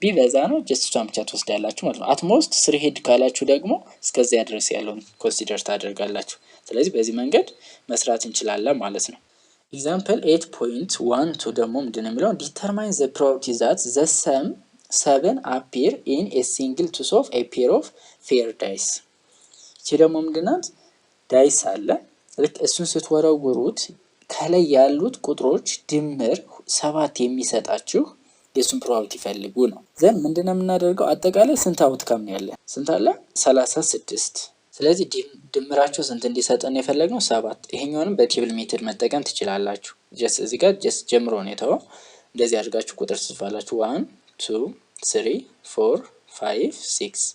ቢበዛ ነው ጀስት እሷን ብቻ ትወስዳላችሁ ማለት ነው። አትሞስት 3 ሄድ ካላችሁ ደግሞ እስከዚያ ድረስ ያለውን ኮንሲደር ታደርጋላችሁ። ስለዚህ በዚህ መንገድ መስራት እንችላለን ማለት ነው። ኤግዛምፕል 8.12 ደግሞ ምንድን ነው የሚለው? ዲተርማይን ዘ ፕሮባቢሊቲ ዛት ዘ ሰም 7 አፒር ኢን ኤ ሲንግል ቱስ ኦፍ ኤ ፔር ኦፍ ፌር ዳይስ። ይቺ ደግሞ ምንድናት? ዳይስ አለ። ልክ እሱን ስትወረውሩት ከላይ ያሉት ቁጥሮች ድምር 7 የሚሰጣችሁ የሱን ፕሮባቢሊቲ ፈልጉ ነው። ዘን ምንድነው የምናደርገው? አጠቃላይ ስንት አውትካም ነው ያለን? ስንት አለ? 36። ስለዚህ ድምራቸው ስንት እንዲሰጠን የፈለግነው? 7። ይሄኛውንም በቴብል ሜትድ መጠቀም ትችላላችሁ። ጀስት እዚህ ጋር ጀስት ጀምሮ ነው የተወው። እንደዚህ አድርጋችሁ ቁጥር ትጽፋላችሁ። 1 2 3 4 5 6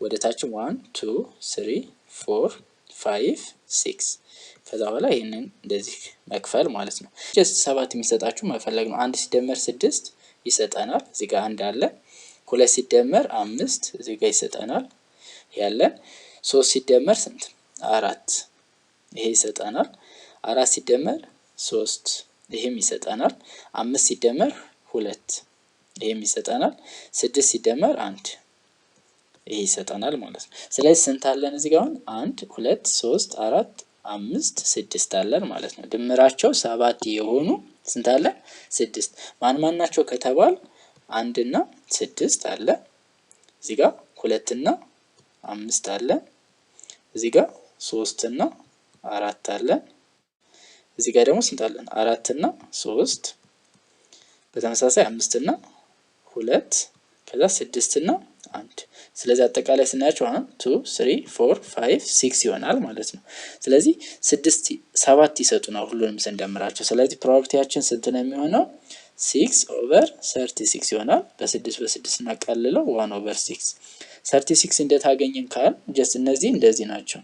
ወደ ታች 1 2 3 4 5 6 ከዛ በኋላ ይሄንን እንደዚህ መክፈል ማለት ነው። ጀስት 7 የሚሰጣችሁ መፈለግ ነው። 1 ሲደመር 6 ይሰጠናል። እዚህ ጋር 1 አለ። 2 ሲደመር 5 እዚህ ጋር ይሰጠናል ያለን። 3 ሲደመር ስንት? 4 ይሄ ይሰጠናል። 4 ሲደመር 3 ይሄም ይሰጠናል። 5 ሲደመር 2 ይሄም ይሰጠናል። 6 ሲደመር 1 ይሄ ይሰጠናል ማለት ነው። ስለዚህ ስንት አለን እዚህ ጋር? 1 2 3 4 5 6 አለን ማለት ነው። ድምራቸው 7 የሆኑ ስንት አለ? 6። ማን ናቸው ከተባል 1 እና 6 አለ። እዚህ ጋር 2 እና 5 አለ። እዚህ ጋር 3 እና 4 አለ። እዚህ ጋር ደግሞ ስንት አለን? 4 እና 3። በተመሳሳይ 5 እና 2 ከዛ 6 እና 1። ስለዚህ አጠቃላይ ስናያቸው 1 2 3 4 5 6 ይሆናል ማለት ነው። ስለዚህ 6 7 ይሰጡናል ሁሉንም ስንደምራቸው። ስለዚህ ፕሮባቢሊቲያችን ስንት ነው የሚሆነው? 6/36 ይሆናል። በ6 በ6 እናቃልለው 1/6 36 እንዴት አገኘን ካል ጀስት እነዚህ እንደዚህ ናቸው።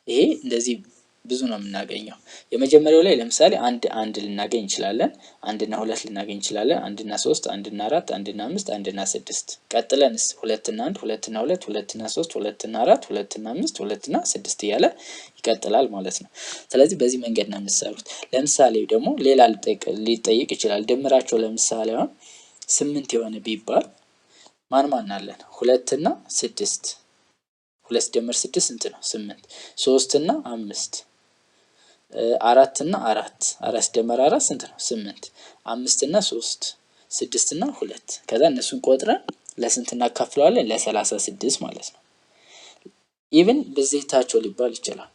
ይሄ እንደዚህ ብዙ ነው የምናገኘው። የመጀመሪያው ላይ ለምሳሌ 1 ልናገኝ እንችላለን፣ 1 እና 2 ልናገኝ እንችላለን፣ 1 እና 3፣ 1 እና 4፣ 1 እና 5፣ 1 እና 6። ቀጥለንስ 2 እና 1፣ 2 እና 2፣ 2 እና 3፣ 2 እና 4፣ 2 እና 5፣ 2 እና 6 እያለ ይቀጥላል ማለት ነው። ስለዚህ በዚህ መንገድ ነው የምትሰሩት። ለምሳሌ ደግሞ ሌላ ሊጠይቅ ይችላል። ድምራቸው ለምሳሌ አሁን 8 የሆነ ቢባል ማን አለን? 2 እና 6። 2 ሲደመር 6 ስንት ነው? 8። 3 እና 5 4 እና 4 4 ሲደመር 4 ስንት ነው? 8። 5 እና 3 6 እና 2 ከዛ እነሱን ቆጥረን ለስንት እናካፍለዋለን? ለ36 ማለት ነው። ኢቭን ብዜታቸው ሊባል ይችላል።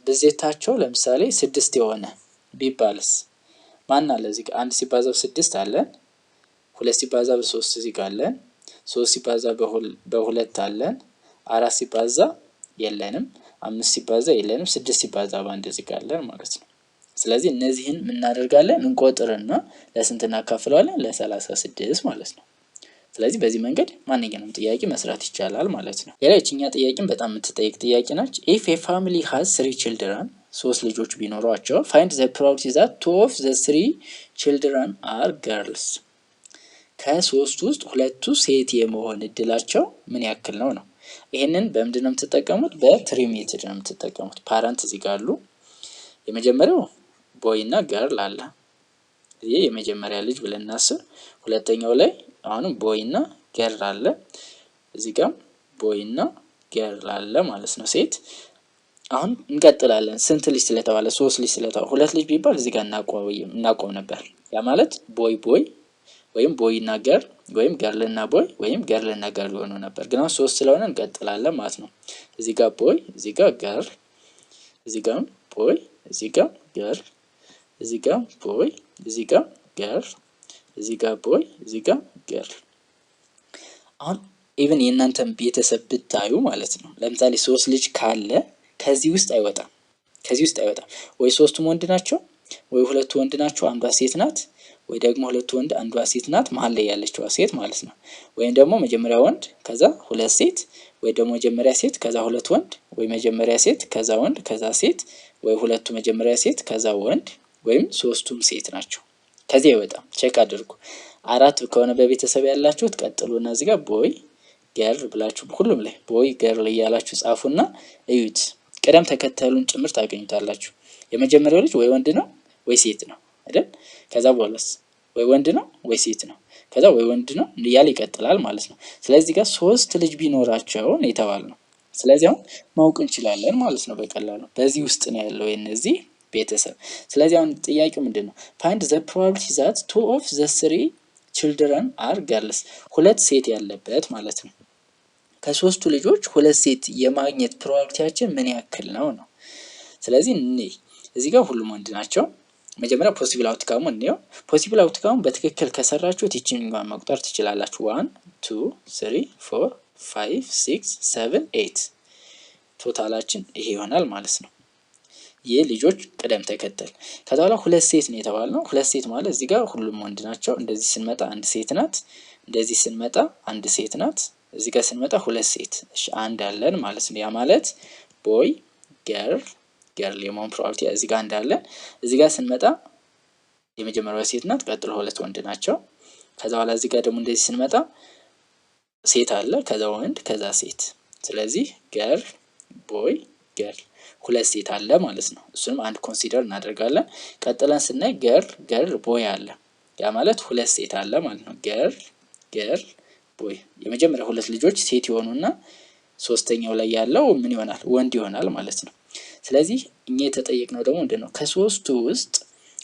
ብዜታቸው ለምሳሌ 6 የሆነ ቢባልስ ማን አለ እዚህ ጋር? 1 ሲባዛ በ6 አለን። 2 ሲባዛ በ3 እዚህ ጋር አለን። 3 ሲባዛ በ2 አለን። 4 ሲባዛ የለንም። 5 ሲባዛ የለንም። 6 ሲባዛ በአንድ እዚህ ጋር አለን ማለት ነው። ስለዚህ እነዚህን ምን እናደርጋለን? እንቆጥርና ለስንት እናካፍለዋለን? ለ36 ማለት ነው። ስለዚህ በዚህ መንገድ ማንኛውንም ጥያቄ መስራት ይቻላል ማለት ነው። ሌላ እቺኛ ጥያቄም በጣም የምትጠይቅ ጥያቄ ናች። ኢፍ ኤ ፋሚሊ ሃዝ 3 ችልድረን 3 ልጆች ቢኖሯቸው ፋይንድ ዘ ፕሮባቢሊቲ ዛት 2 ኦፍ ዘ 3 ችልድረን አር ገርልስ። ከ3 ውስጥ 2ቱ ሴት የመሆን እድላቸው ምን ያክል ነው ነው። ይሄንን በምንድን ነው የምትጠቀሙት? በትሪ ሜትድ ነው የምትጠቀሙት። ፓረንት እዚህ ጋር አሉ። የመጀመሪያው ቦይ እና ገርል አለ። ይሄ የመጀመሪያ ልጅ ብለን እናስብ። ሁለተኛው ላይ አሁንም ቦይ እና ገርል አለ። እዚህ ጋር ቦይ እና ገርል አለ ማለት ነው ሴት። አሁን እንቀጥላለን። ስንት ልጅ ስለተባለ 3 ልጅ ስለተባለ 2 ልጅ ቢባል እዚህ ጋር እናቆም ነበር። ያ ማለት ቦይ ቦይ ወይም ቦይ እና ገርል ወይም ገርል እና ቦይ ወይም ገርል እና ገርል ሆኖ ነበር። ግን አሁን 3 ስለሆነ እንቀጥላለን ማለት ነው። እዚህ ጋር ቦይ፣ እዚህ ጋር ገርል፣ እዚህ ጋር ቦይ፣ እዚህ ጋር ገርል፣ እዚህ ጋር ቦይ፣ እዚህ ጋር ገርል፣ እዚህ ጋር ቦይ፣ እዚህ ጋር ገርል። አሁን ኢቭን የእናንተን ቤተሰብ ብታዩ ማለት ነው ለምሳሌ 3 ልጅ ካለ ከዚህ ውስጥ አይወጣም። ወይ 3ቱም ወንድ ናቸው፣ ወይ 2 ወንድ ናቸው አንዷ ሴት ናት፣ ወይ ደግሞ 2 ወንድ አንዷ ሴት ናት መሀል ላይ ያለችዋ ሴት ማለት ነው። ወይም ደግሞ መጀመሪያ ወንድ ከዛ 2 ሴት፣ ወይ ደግሞ መጀመሪያ ሴት ከዛ 2 ወንድ፣ ወይ መጀመሪያ ሴት ከዛ ወንድ ከዛ ሴት፣ ወይ 2ቱ መጀመሪያ ሴት ከዛ ወንድ፣ ወይም 3ቱም ሴት ናቸው። ከዚህ አይወጣም። ቼክ አድርጉ። 4 ከሆነ በቤተሰብ ያላችሁት ቀጥሉና እዚህ ጋር ቦይ ገርል ብላችሁ ሁሉም ላይ ቦይ ገርል እያላችሁ ጻፉና እዩት። ቅደም ተከተሉን ጭምር ታገኙታላችሁ። የመጀመሪያው ልጅ ወይ ወንድ ነው ወይ ሴት ነው አይደል? ከዛ በኋላስ ወይ ወንድ ነው ወይ ሴት ነው፣ ከዛ ወይ ወንድ ነው እያለ ይቀጥላል ማለት ነው። ስለዚህ ጋር 3 ልጅ ቢኖራቸው ነው የተባልነው። ስለዚህ አሁን ማወቅ እንችላለን ማለት ነው በቀላሉ። በዚህ ውስጥ ነው ያለው የነዚህ ቤተሰብ። ስለዚህ አሁን ጥያቄው ምንድነው? find the probability that 2 of the 3 children are girls። 2 ሴት ያለበት ማለት ነው። ከ3ቱ ልጆች 2 ሴት የማግኘት ፕሮባቢሊቲያችን ምን ያክል ነው ነው። ስለዚህ እዚህ ጋር ሁሉም ወንድ ናቸው። መጀመሪያ ፖሲብል አውትካሙ እንየው። ፖሲብል አውትካሙ በትክክል ከሰራችሁት ይችኛዋን መቁጠር ትችላላችሁ። 1 2 3 4 5 6 7 8 ቶታላችን ይሄ ይሆናል ማለት ነው። ይህ ልጆች ቅደም ተከተል። ከዛ በኋላ 2 ሴት ነው የተባልነው። 2 ሴት ማለት እዚህ ጋር ሁሉም ወንድ ናቸው። እንደዚህ ስንመጣ አንድ ሴት ናት። እንደዚህ ስንመጣ አንድ ሴት ናት። እዚህ ጋር ስንመጣ 2 ሴት። እሺ አንድ አለን ማለት ነው። ያ ማለት ቦይ ገርል ገርል የመሆን ፕሮባቢሊቲ እዚህ ጋር እንዳለን። እዚህ ጋር ስንመጣ የመጀመሪያው ሴት ናት፣ ቀጥሎ 2 ወንድ ናቸው። ከዛ በኋላ እዚህ ጋር ደግሞ እንደዚህ ስንመጣ ሴት አለ፣ ከዛ ወንድ፣ ከዛ ሴት። ስለዚህ ገርል ቦይ ገርል 2 ሴት አለ ማለት ነው። እሱንም አንድ ኮንሲደር እናደርጋለን። ቀጥለን ስናይ ገርል ቦይ አለ። ያ ማለት 2 ሴት አለ ማለት ነው። ገርል ቦይ የመጀመሪያ 2 ልጆች ሴት ይሆኑና ሶስተኛው ላይ ያለው ምን ይሆናል? ወንድ ይሆናል ማለት ነው። ስለዚህ እኛ የተጠየቅነው ደግሞ ምንድነው? ከ3ቱ ውስጥ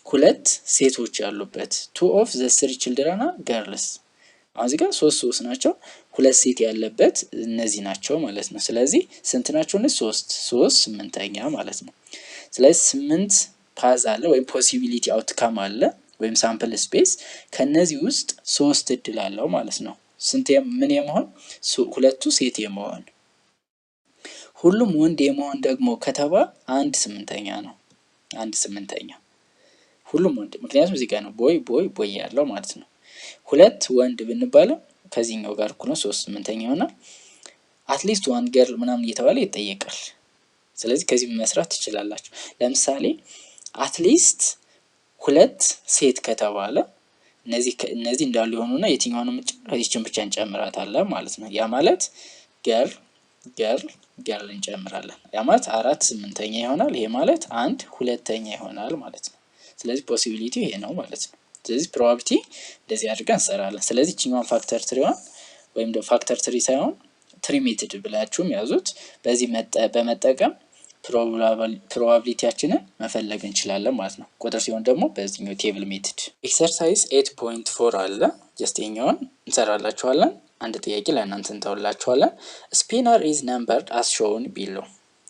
2 ሴቶች ያሉበት 2 of the 3 children are girls። አሁን እዚህ ጋር 3 ናቸው፣ 2 ሴት ያለበት እነዚህ ናቸው ማለት ነው። ስለዚህ ስንት ናቸው? 3 8ኛ ማለት ነው። ስለዚህ 8 ፓዝ አለ ወይም ፖሲቢሊቲ አውትካም አለ ወይም ሳምፕል ስፔስ። ከነዚህ ውስጥ 3 እድል አለው ማለት ነው። ስንት ምን የመሆን? 2ቱ ሴት የመሆን። ሁሉም ወንድ የመሆን ደግሞ ከተባ 1/8ኛ ነው። 1/8ኛ ሁሉም ወንድ፣ ምክንያቱም እዚህ ጋር ነው ቦይ ያለው ማለት ነው። 2 ወንድ ብንባለው ከዚህኛው ጋር እኩል ነው 3/8ኛ ይሆናል። አትሊስት 1 ገርል ምናምን እየተባለ ይጠየቃል። ስለዚህ ከዚህ መስራት ትችላላችሁ። ለምሳሌ አትሊስት 2 ሴት ከተባለ እነዚህ እንዳሉ የሆኑና የትኛውንም ከዚህችን ብቻ እንጨምራታለን ማለት ነው። ያ ማለት ገርል እንጨምራለን። ያ ማለት 4/8ኛ ይሆናል። ይሄ ማለት 1/2ኛ ይሆናል ማለት ነው። ስለዚህ ፖሲቢሊቲ ይሄ ነው ማለት ነው። ስለዚህ ፕሮባቢሊቲ እንደዚህ አድርገን እንሰራለን። ስለዚህ እቺኛውን ፋክተር 3 ወይም ደግሞ ፋክተር 3 ሳይሆን ትሪ ሜትድ ብላችሁም ያዙት። በዚህ በመጠቀም ፕሮባቢሊቲያችንን መፈለግ እንችላለን ማለት ነው። ቁጥር ሲሆን ደግሞ በዚህኛው ቴብል ሜትድ። ኤክሰርሳይዝ 8.4 አለ። ጀስት የኛውን እንሰራላችኋለን። አንድ ጥያቄ ለእናንተ እንተውላችኋለን። ስፒነር ኢዝ ነምበርድ አስ ሾውን ቢሎ።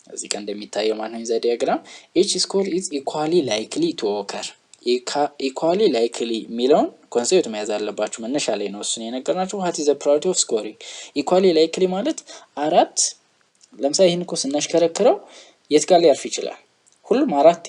እዚህ ጋር እንደሚታየው ማለት ነው ዘ ዲያግራም each score is equally likely to occur። ኢኳሊ ላይክሊ የሚለውን ኮንሴፕት መያዝ አለባችሁ። መነሻ ላይ ነው እሱን የነገርናችሁ። what is the probability of scoring? ኢኳሊ ላይክሊ ማለት 4 ለምሳሌ ይሄን እኮ ስናሽከረክረው የት ጋር ሊያርፍ ይችላል? ሁሉም 4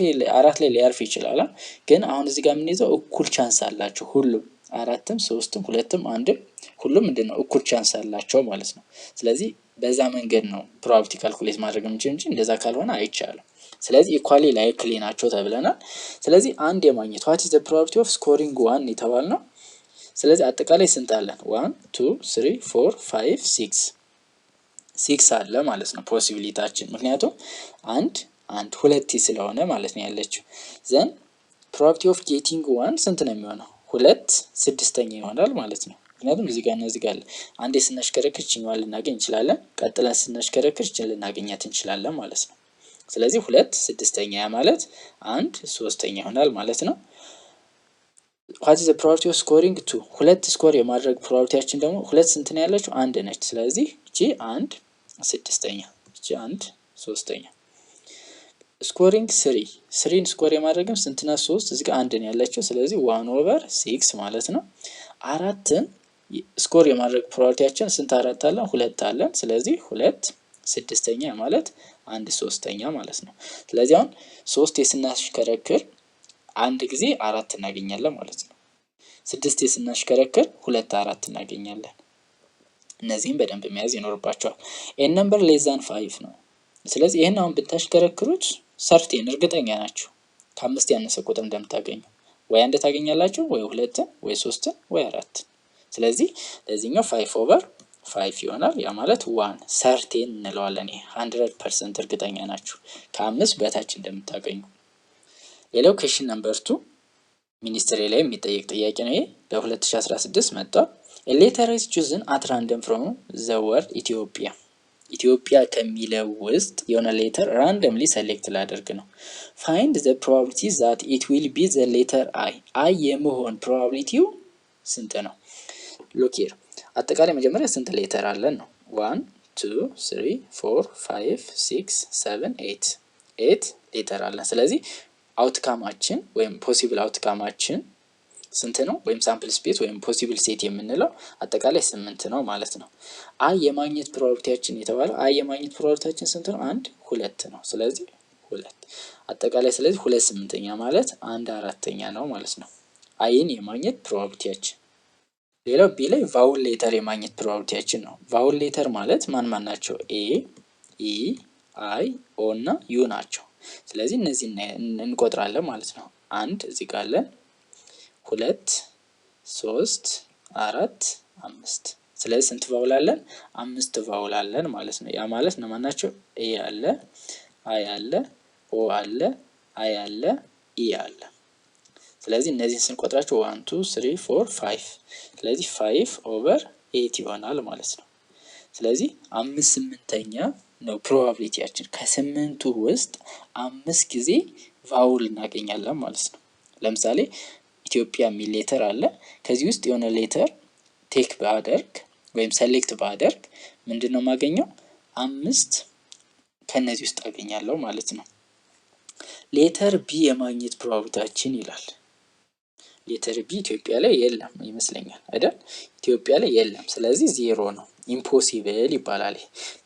ላይ ሊያርፍ ይችላል። ግን አሁን እዚህ ጋር የምንይዘው እኩል ቻንስ አላቸው ሁሉም 4ም 3ም 2ም 1ም ሁሉም ምንድነው እኩል ቻንስ አላቸው ማለት ነው። ስለዚህ በዛ መንገድ ነው ፕሮባቢሊቲ ካልኩሌት ማድረግ የምንችል እንጂ እንደዛ ካልሆነ አይቻልም። ስለዚህ ኢኳሊ ላይክሊ ናቸው ተብለናል። ስለዚህ አንድ የማግኘት what is the probability of scoring 1 የተባልነው። ስለዚህ አጠቃላይ ስንት አለን? 1 2 3 4 5 6 አለ ማለት ነው ፖሲቢሊቲያችን። ምክንያቱም አንድ 2 ስለሆነ ማለት ነው ያለችው። ዘን ፕሮባቢሊቲ ኦፍ ጌቲንግ ዋን ስንት ነው የሚሆነው? 2/6 ይሆናል ማለት ነው። ምክንያቱም እዚህ ጋር እና እዚህ ጋር አለ። አንዴ ስናሽከረክር ይችኛዋን ልናገኝ እንችላለን፣ ቀጥለን ስናሽከረክር ይችን ልናገኛት እንችላለን ማለት ነው። ስለዚህ 2/6 ያ ማለት 1/3 ይሆናል ማለት ነው። what is the probability of scoring 2? 2 ስኮር የማድረግ ፕሮባቢሊቲያችን ደግሞ 2 ስንት ነው ያለችው? 1 ነች። ስለዚህ እቺ 1/6 እቺ 1/3 ስኮሪንግ 3 ስኮር የማድረግም ስንት ናት? 3 እዚህ ጋር 1 ነው ያለችው። ስለዚህ 1/6 ማለት ነው። አራትን ስኮር የማድረግ ፕሮባቢሊቲያችን ስንት አራት አለን? 2 አለን። ስለዚህ 2/6 ማለት 1/3 ማለት ነው። ስለዚህ አሁን 3 ስናሽከረክር አንድ ጊዜ 4 እናገኛለን ማለት ነው። 6 ስናሽከረክር 2 4 እናገኛለን። እነዚህም በደንብ መያዝ ይኖርባቸዋል። ኤን ነምበር ሌስ ዛን 5 ነው። ስለዚህ ይሄን አሁን ብታሽከረክሩት ሰርቴን እርግጠኛ ናችሁ ከ5 ያነሰ ቁጥር እንደምታገኙ ወይ 1 ታገኛላችሁ፣ ወይ 2 ወይ 3 ወይ 4። ስለዚህ ለዚህኛው 5/5 ይሆናል። ያ ማለት 1 ሰርቴን እንለዋለን። ይሄ 100% እርግጠኛ ናችሁ ከ5 በታች እንደምታገኙ። ሌላው ኩዌስችን ነምበር 2 ሚኒስትሪ ላይ የሚጠየቅ ጥያቄ ነው። ይሄ ለ2016 መጥቷል። a letter is chosen at random from the word ኢትዮጵያ። ኢትዮጵያ ከሚለው ውስጥ የሆነ ሌተር ራንደምሊ ሰሌክት ላደርግ ነው። find the probability that it will be the letter I የመሆን ፕሮባቢሊቲው ስንት ነው? look here አጠቃላይ መጀመሪያ ስንት ሌተር አለን ነው? 1 2 3 4 5 6 7 8 ሌተር አለን። ስለዚህ አውትካማችን ወይም ፖሲብል አውትካማችን ስንት ነው? ወይም ሳምፕል ስፔስ ወይም ፖሲብል ሴት የምንለው አጠቃላይ 8 ነው ማለት ነው። አይ የማግኘት ፕሮባቢሊቲያችን የተባለው አይ የማግኘት ፕሮባቢሊቲያችን ስንት ነው? 1 2 ነው። ስለዚህ 2 አጠቃላይ ስለዚህ 2/8 ማለት 1/4 ነው ማለት ነው አይን የማግኘት ፕሮባቢሊቲያችን። ሌላው ቢ ላይ ቫውል ሌተር የማግኘት ፕሮባቢሊቲያችን ነው። ቫውል ሌተር ማለት ማን ናቸው? ኤ ኢ አይ ኦ እና ዩ ናቸው። ስለዚህ እነዚህ እንቆጥራለን ማለት ነው። 1 እዚህ ጋር አለን፣ 2 3 4 5። ስለዚህ ስንት ቫውል አለን? 5 ቫውል አለን ማለት ነው። ያ ማለት እነማን ናቸው? ኤ አለ፣ አይ አለ፣ ኦ አለ፣ አይ አለ፣ ኢ አለ። ስለዚህ እነዚህን ስንቆጥራቸው 1 2 3 4 5። ስለዚህ 5/8 ይሆናል ማለት ነው። ስለዚህ 5/8 ነው ፕሮባቢሊቲያችን። ከ8ቱ ውስጥ 5 ጊዜ ቫውል እናገኛለን ማለት ነው። ለምሳሌ ኢትዮጵያ የሚል ሌተር አለ። ከዚህ ውስጥ የሆነ ሌተር ቴክ ባደርግ ወይም ሰሌክት ባደርግ ምንድነው የማገኘው? 5 ከነዚህ ውስጥ አገኛለሁ ማለት ነው። ሌተር ቢ የማግኘት ፕሮባቢሊቲያችን ይላል። ሌተር ቢ ኢትዮጵያ ላይ የለም ይመስለኛል አይደል? ኢትዮጵያ ላይ የለም። ስለዚህ 0 ነው። ኢምፖሲብል ይባላል።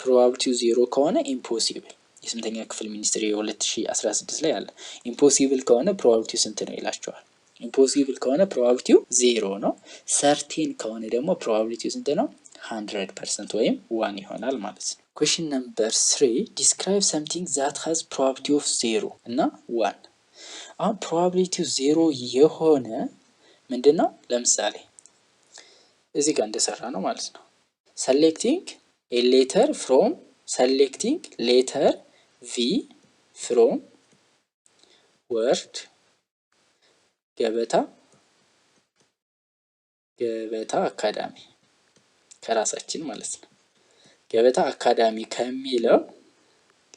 ፕሮባቢሊቲው 0 ከሆነ ኢምፖሲብል። የስምንተኛ ክፍል ሚኒስትሪ 2016 ላይ አለ። ኢምፖሲብል ከሆነ ፕሮባቢሊቲው ስንት ነው ይላቸዋል። ኢምፖሲብል ከሆነ ፕሮባቢሊቲው 0 ነው። ሰርቴን ከሆነ ደግሞ ፕሮባቢሊቲው ስንት ነው? 100% ወይም 1 ይሆናል ማለት ነው። ኩዌስችን ነምበር 3 ዲስክራይብ ሰምቲንግ ዛት ሃዝ ፕሮባቢሊቲ ኦፍ 0 እና 1። አሁን ፕሮባቢሊቲው 0 የሆነ ምንድነው? ለምሳሌ እዚህ ጋር እንደሰራ ነው ማለት ነው። selecting a letter from selecting letter V from word ገበታ አካዳሚ ከራሳችን ማለት ነው። ገበታ አካዳሚ ከሚለው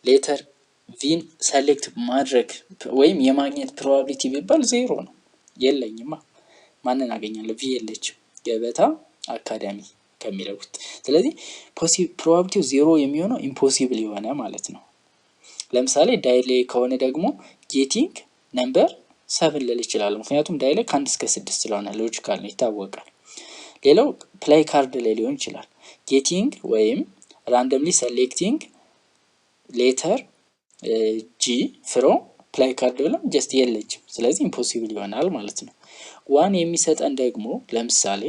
ሌተር ቪን ሰሌክት ማድረግ ወይም የማግኘት ፕሮባቢሊቲ ቢባል 0 ነው። የለኝማ ማንን አገኛለሁ? ቪ የለችም ገበታ አካዳሚ ከሚለው ውስጥ። ስለዚህ ፕሮባቢሊቲው 0 የሚሆነው ኢምፖሲብል የሆነ ማለት ነው። ለምሳሌ ዳይ ላይ ከሆነ ደግሞ ጌቲንግ ነምበር 7 ልል ይችላል። ምክንያቱም ዳይ ላይ ከ1 እስከ 6 ስለሆነ ሎጂካል ነው፣ ይታወቃል። ሌላው ፕላይ ካርድ ላይ ሊሆን ይችላል። ጌቲንግ ወይም ራንደምሊ ሰሌክቲንግ ሌተር ጂ ፍሮም ፕላይ ካርድ ብለም ጀስት የለችም። ስለዚህ ኢምፖሲብል ይሆናል ማለት ነው። 1 የሚሰጠን ደግሞ ለምሳሌ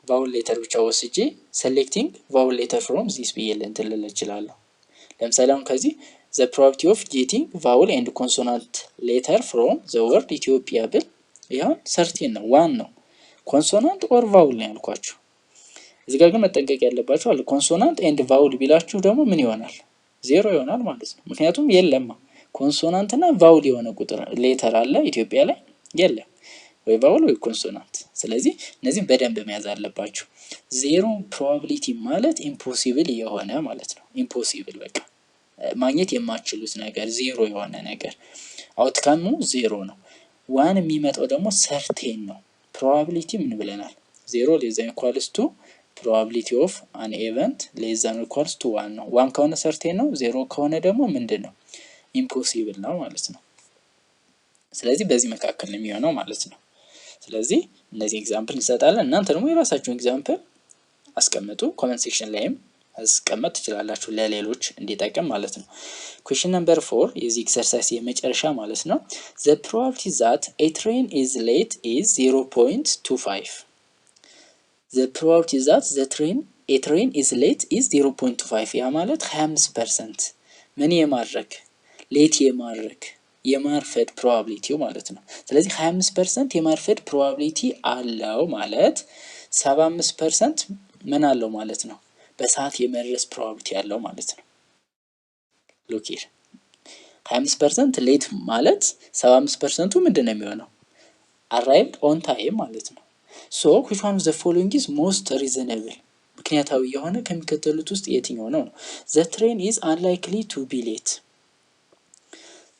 ቫውል ሌተር ብቻ ወስጄ ሰሌክቲንግ ቫውል ሌተር ፍሮም ዚስ ብዬ እንትን ልል እችላለሁ። ለምሳሌ አሁን ከዚህ the probability of getting vowel and consonant letter from the word ኢትዮጵያ ብል ያው 13 ነው፣ 1 ነው። ኮንሶናንት ኦር ቫውል ነው ያልኳችሁ። እዚህ ጋር ግን መጠንቀቅ ያለባችሁ አለ ኮንሶናንት ኤንድ ቫውል ቢላችሁ ደግሞ ምን ይሆናል? 0 ይሆናል ማለት ነው። ምክንያቱም የለማ ኮንሶናንት እና ቫውል የሆነ ቁጥር ሌተር አለ ኢትዮጵያ ላይ የለም፣ ወይ ቫውል ወይ ኮንሶናንት። ስለዚህ እነዚህም በደንብ መያዝ አለባችሁ። ዜሮ ፕሮባቢሊቲ ማለት ኢምፖሲብል የሆነ ማለት ነው። ኢምፖሲብል በቃ ማግኘት የማትችሉት ነገር ዜሮ የሆነ ነገር አውትካሙ ዜሮ ነው። ዋን የሚመጣው ደግሞ ሰርቴን ነው። ፕሮባቢሊቲ ምን ብለናል? ዜሮ ሌስ ዛን ኢኳልስ ቱ ፕሮባቢሊቲ ኦፍ አን ኤቨንት ሌስ ዛን ኢኳልስ ቱ ዋን ነው። ዋን ከሆነ ሰርቴን ነው፣ ዜሮ ከሆነ ደግሞ ምንድን ነው? ኢምፖሲብል ነው ማለት ነው። ስለዚህ በዚህ መካከል ነው የሚሆነው ማለት ነው። ስለዚህ እነዚህ ኤግዛምፕል እንሰጣለን። እናንተ ደግሞ የራሳችሁን ኤግዛምፕል አስቀምጡ። ኮመንት ሴክሽን ላይም አስቀምጥ ትችላላችሁ ለሌሎች እንዲጠቅም ማለት ነው። ኩዌስችን ነምበር 4 የዚህ ኤክሰርሳይዝ የመጨረሻ ማለት ነው። the probability that a train is late is 0.25 the probability that a train is late is 0.25 ያ ማለት 25% ምን የማድረግ ሌት የማድረግ የማርፈድ ፕሮባቢሊቲው ማለት ነው። ስለዚህ 25% የማርፈድ ፕሮባቢሊቲ አለው ማለት 75% ምን አለው ማለት ነው? በሰዓት የመድረስ ፕሮባቢሊቲ ያለው ማለት ነው። ሉክ ሂር 25% ሌት ማለት 75%ቱ ምንድን ነው የሚሆነው? አራይቭድ ኦን ታይም ማለት ነው። ሶ which one of the following is most reasonable ምክንያታዊ የሆነ ከሚከተሉት ውስጥ የትኛው ነው? the train is unlikely to be late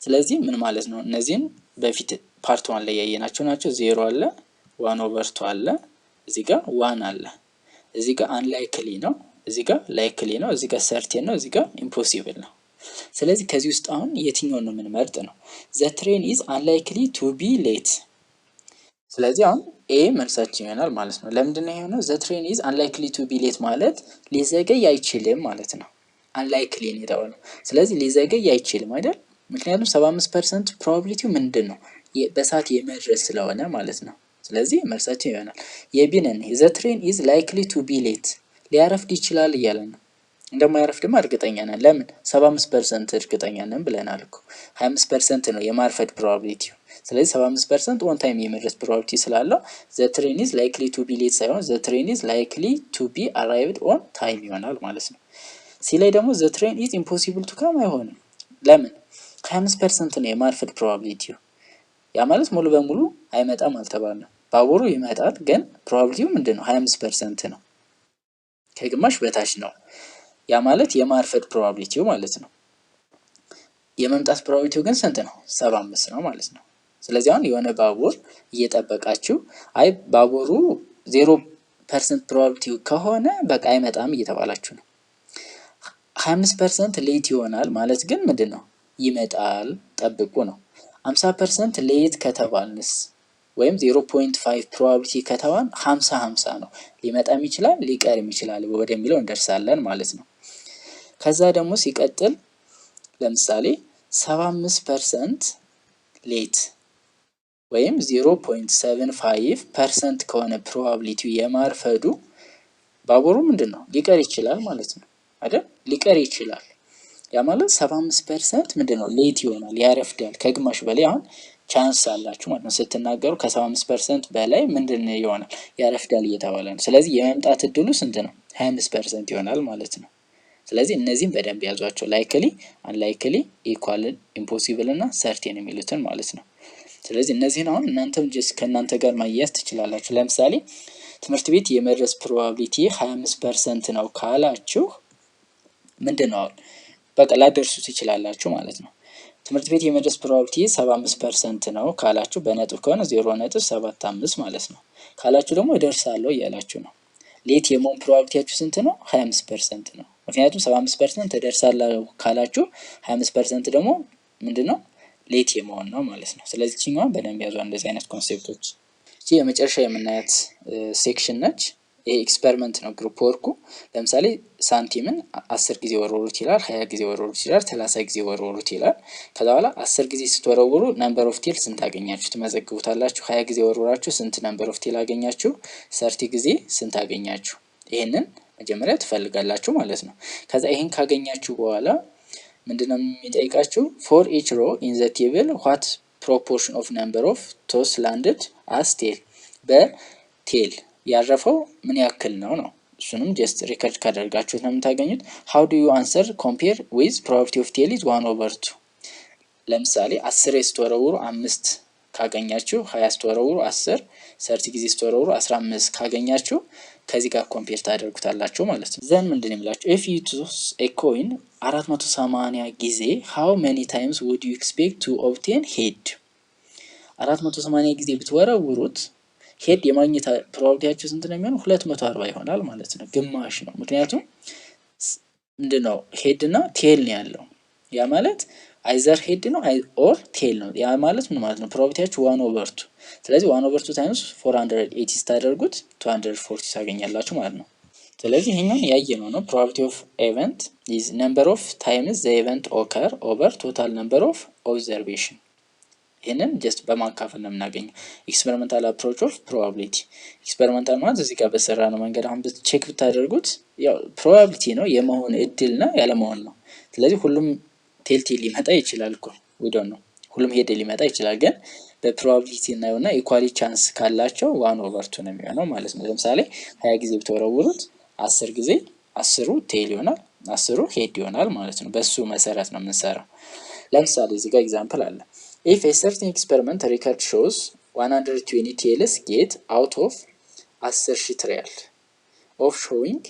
ስለዚህ ምን ማለት ነው? እነዚህን በፊት ፓርት 1 ላይ ያየናቸው ናቸው። 0 አለ፣ 1/2 አለ፣ እዚህ ጋር 1 አለ፣ እዚህ ጋር አንላይክሊ ነው፣ እዚህ ጋር ላይክሊ ነው፣ እዚህ ጋር ሰርቴን ነው፣ እዚህ ጋር ኢምፖሲብል ነው። ስለዚህ ከዚህ ውስጥ አሁን የትኛውን ነው የምንመርጥ ነው? the train is unlikely to be late ስለዚህ አሁን ኤ መልሳችን ይሆናል ማለት ነው። ለምንድን ነው የሆነው? the train is unlikely to be late ማለት ሊዘገይ አይችልም ማለት ነው። unlikely ነው የተባለው። ስለዚህ ሊዘገይ አይችልም አይደል? ምክንያቱም 75% ፕሮባቢሊቲው ምንድን ነው? በሰዓት የመድረስ ስለሆነ ማለት ነው። ስለዚህ መልሳችን ይሆናል የቢን ነው። the train is likely to be late ሊያረፍድ ይችላል እያለ ነው። እንደማያረፍድማ እርግጠኛ ነን። ለምን? 75% እርግጠኛ ነን ብለናል እኮ። 25% ነው የማርፈድ ፕሮባቢሊቲው። ስለዚህ 75% ኦን ታይም የመድረስ ፕሮባቢሊቲ ስላለው the train is likely to be late ሳይሆን the train is likely to be arrived on time ይሆናል ማለት ነው። ሲ ላይ ደግሞ the train is impossible to come አይሆንም። ለምን? 25% ነው የማርፈድ ፕሮባቢሊቲው። ያ ማለት ሙሉ በሙሉ አይመጣም አልተባለም። ባቡሩ ይመጣል፣ ግን ፕሮባቢሊቲው ምንድነው? 25% ነው፣ ከግማሽ በታች ነው። ያ ማለት የማርፈድ ፕሮባቢሊቲው ማለት ነው። የመምጣት ፕሮባቢሊቲው ግን ስንት ነው? 75 ነው ማለት ነው። ስለዚህ አሁን የሆነ ባቡር እየጠበቃችሁ አይ ባቡሩ 0% ፕሮባቢሊቲው ከሆነ በቃ አይመጣም እየተባላችሁ ነው። 25% ሌት ይሆናል ማለት ግን ምንድነው? ይመጣል ጠብቁ ነው። 50% ሌት ከተባልንስ ወይም 0.5 ፕሮባቢሊቲ ከተባል 50-50 ነው። ሊመጣም ይችላል ሊቀርም ይችላል ወደሚለው እንደርሳለን ማለት ነው። ከዛ ደግሞ ሲቀጥል ለምሳሌ 75% ሌት ወይም 0.75% ከሆነ ፕሮባቢሊቲው የማርፈዱ ባቡሩ ምንድነው? ሊቀር ይችላል ማለት ነው አይደል? ሊቀር ይችላል። ያ ማለት 75% ምንድነው? ሌት ይሆናል፣ ያረፍዳል። ከግማሽ በላይ አሁን ቻንስ አላችሁ ማለት ነው። ስትናገሩ ከ75% በላይ ምንድነው ይሆናል? ያረፍዳል እየተባለ ነው። ስለዚህ የመምጣት እድሉ ስንት ነው? 25% ይሆናል ማለት ነው። ስለዚህ እነዚህን በደንብ ያዟቸው። ላይክሊ፣ አንላይክሊ፣ ኢኳል፣ ኢምፖሲብል እና ሰርቴን የሚሉትን ማለት ነው። ስለዚህ እነዚህን አሁን እናንተም ጀስት ከእናንተ ጋር ማያያዝ ትችላላችሁ። ለምሳሌ ትምህርት ቤት የመድረስ ፕሮባቢሊቲ 25% ነው ካላችሁ ምንድነው አሁን በቃ ላደርሱ ትችላላችሁ ማለት ነው። ትምህርት ቤት የመድረስ ፕሮባቢሊቲ 75% ነው ካላችሁ በነጥብ ከሆነ 0.75 ማለት ነው። ካላችሁ ደግሞ እደርሳለሁ እያላችሁ ነው። ሌት የመሆን ፕሮባቢሊቲያችሁ ስንት ነው? 25% ነው። ምክንያቱም 75% እደርሳለሁ ካላችሁ 25% ደግሞ ምንድነው? ሌት የመሆን ነው ማለት ነው። ስለዚህ እቺኛዋን በደንብ ያዙ እንደዚህ አይነት ኮንሴፕቶች። እቺ የመጨረሻ የምናያት ሴክሽን ነች። ይሄ ኤክስፐሪመንት ነው ግሩፕ ወርኩ። ለምሳሌ ሳንቲምን 10 ጊዜ ወርውሩት ይላል፣ 20 ጊዜ ወርውሩት ይላል፣ 30 ጊዜ ወርውሩት ይላል። ከዛ በኋላ 10 ጊዜ ስትወረውሩ ነምበር ኦፍ ቴል ስንት አገኛችሁ ትመዘግቡታላችሁ። 20 ጊዜ ወርውራችሁ ስንት ነምበር ኦፍ ቴል አገኛችሁ፣ 30 ጊዜ ስንት አገኛችሁ። ይሄንን መጀመሪያ ትፈልጋላችሁ ማለት ነው። ከዛ ይሄን ካገኛችሁ በኋላ ምንድነው የሚጠይቃችሁ? ፎር ኢች ሮ ኢን ዘ ቴብል ዋት ፕሮፖርሽን ኦፍ ነምበር ኦፍ ቶስ ላንድድ አስ ቴል በቴል ያረፈው ምን ያክል ነው ነው። እሱንም ጀስት ሪከርድ ካደርጋችሁት ነው የምታገኙት። ሃው ዱ ዩ አንሰር ኮምፔር ዊዝ ፕሮባቢሊቲ ኦፍ ቴል ኢዝ 1/2 ለምሳሌ 10 ስትወረውሩ 5 ካገኛችሁ 20 ስትወረውሩ 10 30 ጊዜ ስትወረውሩ 15 ካገኛችሁ ከዚህ ጋር ኮምፔር ታደርጉታላችሁ ማለት ነው። ዘን ምንድነው የሚላችሁ if you toss a coin 480 ጊዜ how many times would you expect to obtain head 480 ጊዜ ብትወረውሩት ሄድ የማግኘት ፕሮባቢሊቲያችሁ ስንት ነው የሚሆነው? 240 ይሆናል ማለት ነው። ግማሽ ነው። ምክንያቱም ምንድነው ሄድ እና ቴል ነው ያለው። ያ ማለት አይዘር ሄድ ነው ኦር ቴል ነው። ያ ማለት ምን ማለት ነው? ፕሮባቢሊቲያችሁ 1/2። ስለዚህ 1/2 ታይምስ 480 ስታደርጉት 240 ታገኛላችሁ ማለት ነው። ስለዚህ ይሄኛው ያየነው ነው። ፕሮባቢሊቲ ኦፍ ኢቨንት ኢዝ ነምበር ኦፍ ታይምስ ዘ ኢቨንት ኦከር ኦቨር ቶታል ነምበር ኦፍ ኦብዘርቬሽን። ይሄንን ጀስት በማካፈል ነው የምናገኘው። ኤክስፔሪመንታል አፕሮች ኦፍ ፕሮባቢሊቲ። ኤክስፔሪመንታል ማለት እዚህ ጋር በሰራ ነው መንገድ አሁን ቼክ ብታደርጉት ያው ፕሮባቢሊቲ ነው የመሆን እድልና ያለመሆን ነው። ስለዚህ ሁሉም ቴል ሊመጣ ይችላል እኮ ዊዶን ነው ሁሉም ሄድ ሊመጣ ይችላል፣ ግን በፕሮባቢሊቲ እናየውና ኢኳሊ ቻንስ ካላቸው 1/2 ነው የሚሆነው ማለት ነው። ለምሳሌ 20 ጊዜ ብትወረውሩት 10 ጊዜ 10ሩ ቴል ይሆናል 10ሩ ሄድ ይሆናል ማለት ነው። በሱ መሰረት ነው የምንሰራው። ለምሳሌ እዚህ ጋር ኤግዛምፕል አለ። if a certain experiment record shows 120 tails get out of 10,000 trial of throwing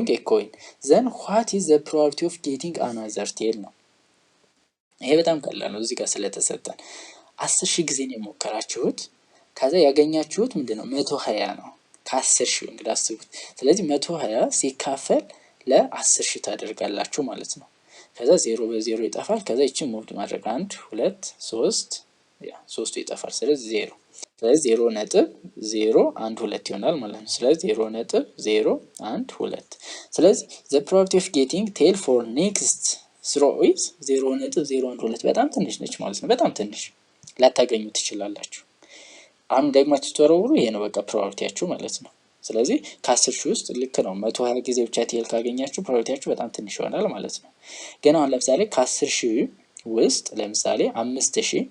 a coin then what is the probability of getting another tail ነው። ይሄ በጣም ቀላል ነው። እዚህ ጋር ስለተሰጠን 10,000 ጊዜ ነው የሞከራችሁት፣ ከዛ ያገኛችሁት ምንድነው 120 ነው። ከ10,000 እንግዲህ አስቡት። ስለዚህ 120 ሲካፈል ለ10,000 ታደርጋላችሁ ማለት ነው። ከዛ 0 በ0 ይጠፋል። ከዛ ይቺን ሞድ ማድረግ 1 2 3 3ቱ ይጠፋል። ስለዚህ 0 ስለዚህ 0.012 ይሆናል ማለት ነው። ስለዚህ 0.012 ስለዚህ the probability of getting tail for next throw is 0.012 በጣም ትንሽ ነች ማለት ነው። በጣም ትንሽ ላታገኙ ትችላላችሁ። አሁን ደግማችሁ ተወረውሩ። ይሄ ነው በቃ ፕሮባቢሊቲያችሁ ማለት ነው። ስለዚህ ከ10,000 ውስጥ ልክ ነው 120 ጊዜ ብቻ ቴል ካገኛችሁ ፕሮባቢሊቲያችሁ በጣም ትንሽ ይሆናል ማለት ነው። ግን አሁን ለምሳሌ ከ10,000 ውስጥ ለምሳሌ 5,000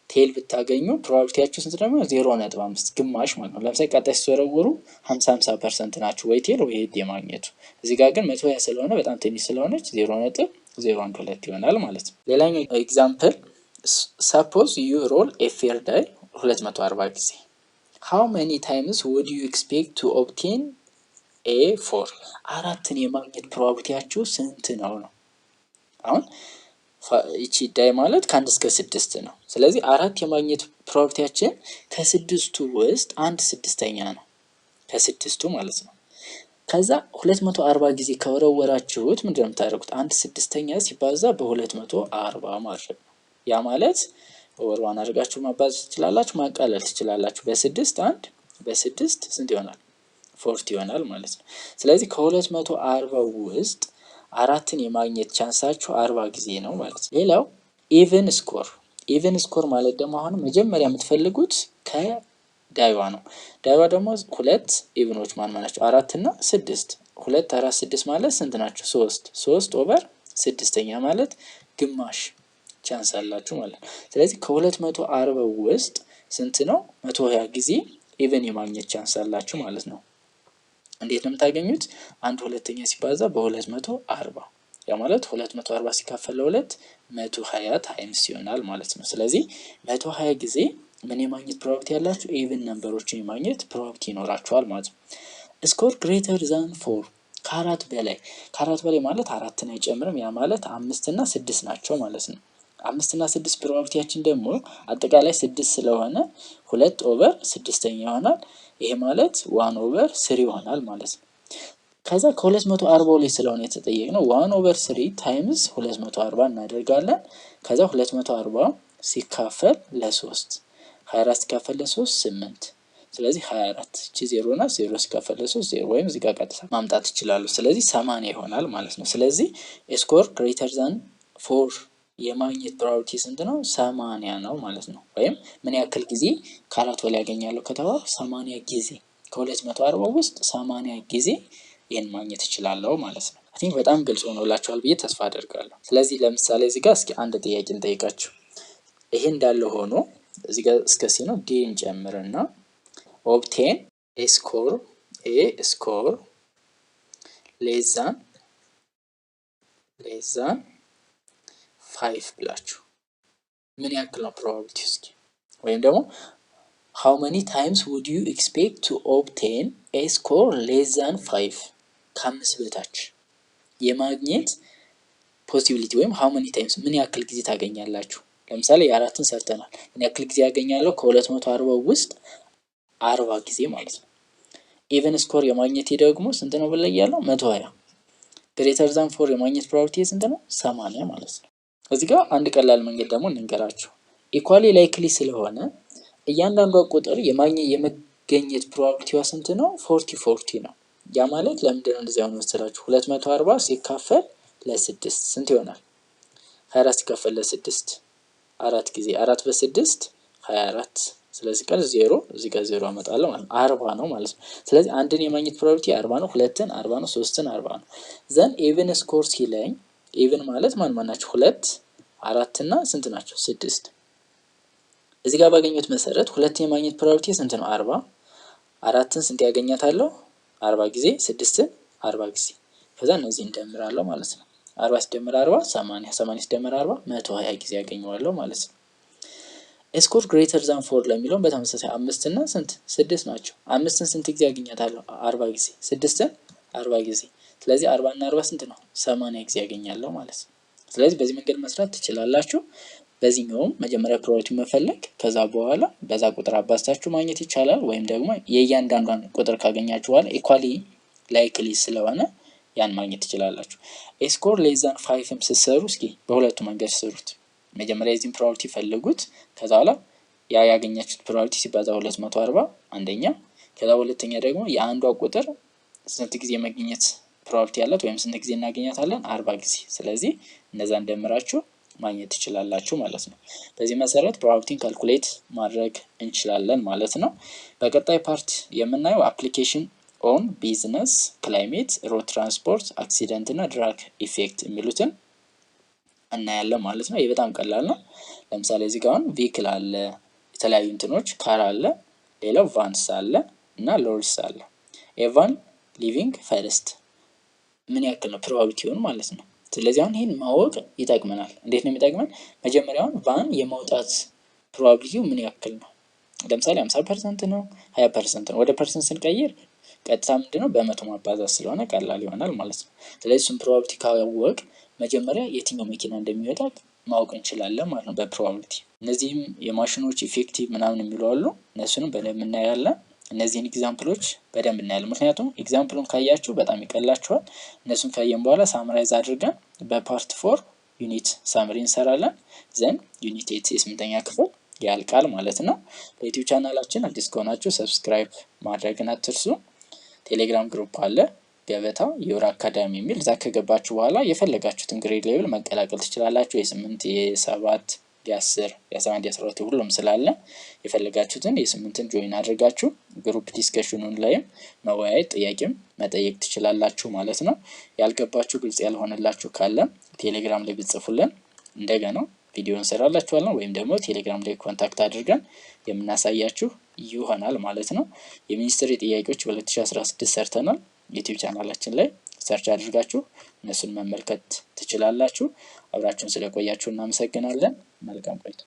ቴል ብታገኙ ፕሮባቢሊቲያችሁ ስንት ነው? 0.5 ግማሽ ማለት ነው። ለምሳሌ ቀጣይ ስትወረውሩ 50% ናችሁ ወይ ቴል ወይ ሄድ የማግኘቱ። እዚህ ጋር ግን 120 ስለሆነ በጣም ትንሽ ስለሆነች 0.012 ይሆናል ማለት ነው። ሌላኛው ኤግዛምፕል suppose you roll a fair die 240 ጊዜ how many times would you expect to obtain a 4 አራትን የማግኘት ፕሮባቢሊቲያችሁ ስንት ነው ነው። አሁን እቺ ዳይ ማለት ከ1 እስከ 6 ነው። ስለዚህ አራት የማግኘት ፕሮባቢሊቲያችን ከ6ቱ ውስጥ 1/6 ነው። ከ6ቱ ማለት ነው። ከዛ 240 ጊዜ ከወረወራችሁት ምንድነው የምታደርጉት? 1/6 ሲባዛ በ240 ማድረግ ነው። ያ ማለት ኦቨር 1 አድርጋችሁ ማባዛት ትችላላችሁ፣ ማቃለል ትችላላችሁ። በ6 1 በ6 ስንት ይሆናል? 40 ይሆናል ማለት ነው። ስለዚህ ከ240 ውስጥ አራትን የማግኘት ቻንሳችሁ 40 ጊዜ ነው ማለት ነው። ሌላው ኢቨን ስኮር ማለት ደግሞ አሁን መጀመሪያ የምትፈልጉት ከዳይዋ ነው። ዳይዋ ደግሞ ሁለት ኢቨኖች ማን ናቸው? 4 እና 6 2 4 6 ማለት ስንት ናቸው? 3/6 ማለት ግማሽ ቻንስ አላችሁ ማለት ነው። ስለዚህ ከ240 ውስጥ ስንት ነው? 120 ጊዜ ኢቨን የማግኘት ቻንስ አላችሁ ማለት ነው። እንዴት ነው የምታገኙት? 1/2 ሲባዛ በ240 ያ ማለት 240 ሲካፈል ለ2 120 ታይምስ ይሆናል ማለት ነው። ስለዚህ 120 ጊዜ ምን የማግኘት ፕሮባቢሊቲ ያላችሁ? ኢቨን ነምበሮችን የማግኘት ፕሮባቢሊቲ ይኖራችኋል ማለት ነው። ስኮር ግሬተር ዛን 4 ከአራት በላይ ማለት 4ን አይጨምርም። ያ ማለት 5 እና 6 ናቸው ማለት ነው። 5 እና 6 ፕሮባቢሊቲያችን ደግሞ አጠቃላይ 6 ስለሆነ 2/6 ይሆናል። ይሄ ማለት 1/3 ይሆናል ማለት ነው። ከዛ ከ240 ላይ ስለሆነ የተጠየቅነው 1/3 ታይምስ 240 እናደርጋለን። ከዛ 240 ሲካፈል ለ3 24 ሲካፈል ለ3 8 ስለዚህ 24 እቺ 0 እና 0 ሲካፈል ለ3 0 ወይም እዚህ ጋር ቀጥታ ማምጣት ይችላሉ። ስለዚህ 80 ይሆናል ማለት ነው። ስለዚህ ስኮር ግሬተር ዛን 4 የማግኘት ፕሮባቢሊቲ ስንት ነው? 80 ነው ማለት ነው። ወይም ምን ያክል ጊዜ ከአራት በላይ ያገኛለሁ ከተባለ 80 ጊዜ ከ240 ውስጥ 80 ጊዜ ይሄን ማግኘት እችላለሁ ማለት ነው። አይ ቲንክ በጣም ግልጽ ሆኖላችኋል ብዬ ተስፋ አደርጋለሁ። ስለዚህ ለምሳሌ እዚህ ጋር እስኪ አንድ ጥያቄ እንጠይቃችሁ። ይሄ እንዳለ ሆኖ እዚህ ጋር እስከ ሲ ነው ዲ እንጨምርና obtain a score less than 5 ብላችሁ ምን ያክል ነው ፕሮባቢሊቲ እስኪ ወይም ደግሞ how many times would you expect to obtain a score less than 5 ከአምስት በታች የማግኘት ፖሲቢሊቲ ወይም how many times ምን ያክል ጊዜ ታገኛላችሁ። ለምሳሌ የአራትን ሰርተናል ምን ያክል ጊዜ ያገኛለሁ ከ240 ውስጥ 40 ጊዜ ማለት ነው። ኢቨን ስኮር የማግኘት ደግሞ ስንት ነው ብለያለሁ 120 ግሬተር ዛን 4 የማግኘት ፕሮባቢሊቲ ስንት ነው 80 ማለት ነው። እዚህ ጋር አንድ ቀላል መንገድ ደግሞ እንንገራችሁ ኢኳሊ ላይክሊ ስለሆነ እያንዳንዷ ቁጥር የመገኘት ፕሮባቢሊቲዋ ስንት ነው 40 ነው። ያ ማለት ለምንድን ነው እንደዚህ አሁን መሰላችሁ 240 ሲካፈል ለ6 ስንት ይሆናል 24 ሲካፈል ለ6 4 ጊዜ 4 በ6 24 ስለዚህ ቀር 0 እዚህ ጋር 0 አመጣለሁ ማለት 40 ነው ማለት ነው። ስለዚህ አንድን የማግኘት ፕሮባቢሊቲ 40 ነው፣ ሁለትን 40 ነው፣ ሶስትን 40 ነው። ዘን ኢቭን ስኮር ሲለኝ ኢቭን ማለት ማን ናቸው 2 4 እና ስንት ናቸው 6 እዚህ ጋር ባገኘሁት መሰረት ሁለትን የማግኘት ፕሮባቢሊቲ ስንት ነው 40 አራትን ስንት ያገኛታለሁ 40 ጊዜ 6ን 40 ጊዜ ከዛ እነዚህ እንደምራለሁ ማለት ነው 40 ሲደመር 40 80 80 ሲደመር 40 120 ጊዜ ያገኘዋለሁ ማለት ነው። ስኮር ግሬተር ዛን 4 ለሚለው በተመሳሳይ 5 እና ስንት 6 ናቸው 5ን ስንት ጊዜ ያገኛታለሁ 40 ጊዜ 6ን 40 ጊዜ ስለዚህ 40 እና 40 ስንት ነው 80 ጊዜ ያገኛለሁ ማለት ነው። ስለዚህ በዚህ መንገድ መስራት ትችላላችሁ። በዚህኛውም መጀመሪያ ፕሮባቢሊቲ መፈለግ ከዛ በኋላ በዛ ቁጥር አባዝታችሁ ማግኘት ይቻላል። ወይም ደግሞ የእያንዳንዷን ቁጥር ካገኛችሁ በኋላ ኢኳሊ ላይክሊ ስለሆነ ያን ማግኘት ትችላላችሁ። ስኮር ሌስ ዛን 5ም ስትሰሩ እስኪ በሁለቱ መንገድ ስሩት። መጀመሪያ የዚህን ፕሮባቢሊቲ ፈልጉት ከዛ በኋላ ያ ያገኛችሁት ፕሮባቢሊቲ ሲባዛ 240 አንደኛ ከዛ ሁለተኛ ደግሞ የአንዷ ቁጥር ስንት ጊዜ መገኘት ፕሮባቢሊቲ ያላት ወይም ስንት ጊዜ እናገኛታለን 40 ጊዜ ስለዚህ እነዛ እንደምራችሁ ማግኘት ትችላላችሁ ማለት ነው። በዚህ መሰረት ፕሮባቢሊቲን ካልኩሌት ማድረግ እንችላለን ማለት ነው። በቀጣይ ፓርት የምናየው አፕሊኬሽን ኦን ቢዝነስ ክላይሜት ሮድ ትራንስፖርት አክሲደንት እና ድራግ ኢፌክት የሚሉትን እናያለን ማለት ነው። ይሄ በጣም ቀላል ነው። ለምሳሌ እዚህ ጋር ቪክል አለ የተለያዩ እንትኖች ካር አለ ሌላው ቫንስ አለ እና ሎሪስ አለ። ኤቫን ሊቪንግ ፈርስት ምን ያክል ነው ፕሮባቢሊቲውን ማለት ነው። ስለዚህ አሁን ይሄን ማወቅ ይጠቅመናል። እንዴት ነው የሚጠቅመን? መጀመሪያውን ቫን የመውጣት ፕሮባቢሊቲው ምን ያክል ነው? ለምሳሌ 50% ነው 20% ነው። ወደ ፐርሰንት ስንቀይር ቀጥታ ምንድነው በመቶ ማባዛት ስለሆነ ቀላል ይሆናል ማለት ነው። ስለዚህ እሱን ፕሮባቢሊቲ ካወቅ መጀመሪያ የትኛው መኪና እንደሚወጣ ማወቅ እንችላለን ማለት ነው በፕሮባቢሊቲ። እነዚህም የማሽኖች ኢፌክቲቭ ምናምን የሚሉ አሉ እነሱንም በደንብ እናያለን። እነዚህን ኤግዛምፕሎች በደንብ እናያለን ምክንያቱም ኤግዛምፕሉን ካያችሁ በጣም ይቀላችኋል። እነሱን ካየን በኋላ ሳምራይዝ አድርገን በፓርት 4 ዩኒት ሳምሪ እንሰራለን። ዘን ዩኒት 8 የስምንተኛ ክፍል ያልቃል ማለት ነው። ለዩቲዩብ ቻናላችን አዲስ ከሆናችሁ ሰብስክራይብ ማድረግን አትርሱ። ቴሌግራም ግሩፕ አለ ገበታ ዩር አካዳሚ የሚል እዛ ከገባችሁ በኋላ የፈለጋችሁትን ግሬድ ሌቭል መቀላቀል ትችላላችሁ። የ8 የ7 የ10 የ11 የ12 ሁሉም ስላለ የፈለጋችሁትን የ8ን ጆይን አድርጋችሁ ግሩፕ ዲስከሽኑን ላይም መወያየት ጥያቄም መጠየቅ ትችላላችሁ ማለት ነው። ያልገባችሁ ግልጽ ያልሆነላችሁ ካለ ቴሌግራም ላይ ብትጽፉልን እንደገና ቪዲዮ እንሰራላችኋለን ወይም ደግሞ ቴሌግራም ላይ ኮንታክት አድርገን የምናሳያችሁ ይሆናል ማለት ነው። የሚኒስትሪ ጥያቄዎች በ2016 ሰርተናል። ዩቲዩብ ቻናላችን ላይ ሰርች አድርጋችሁ እነሱን መመልከት ትችላላችሁ። አብራችሁን ስለቆያችሁ እናመሰግናለን። መልካም ቆይታ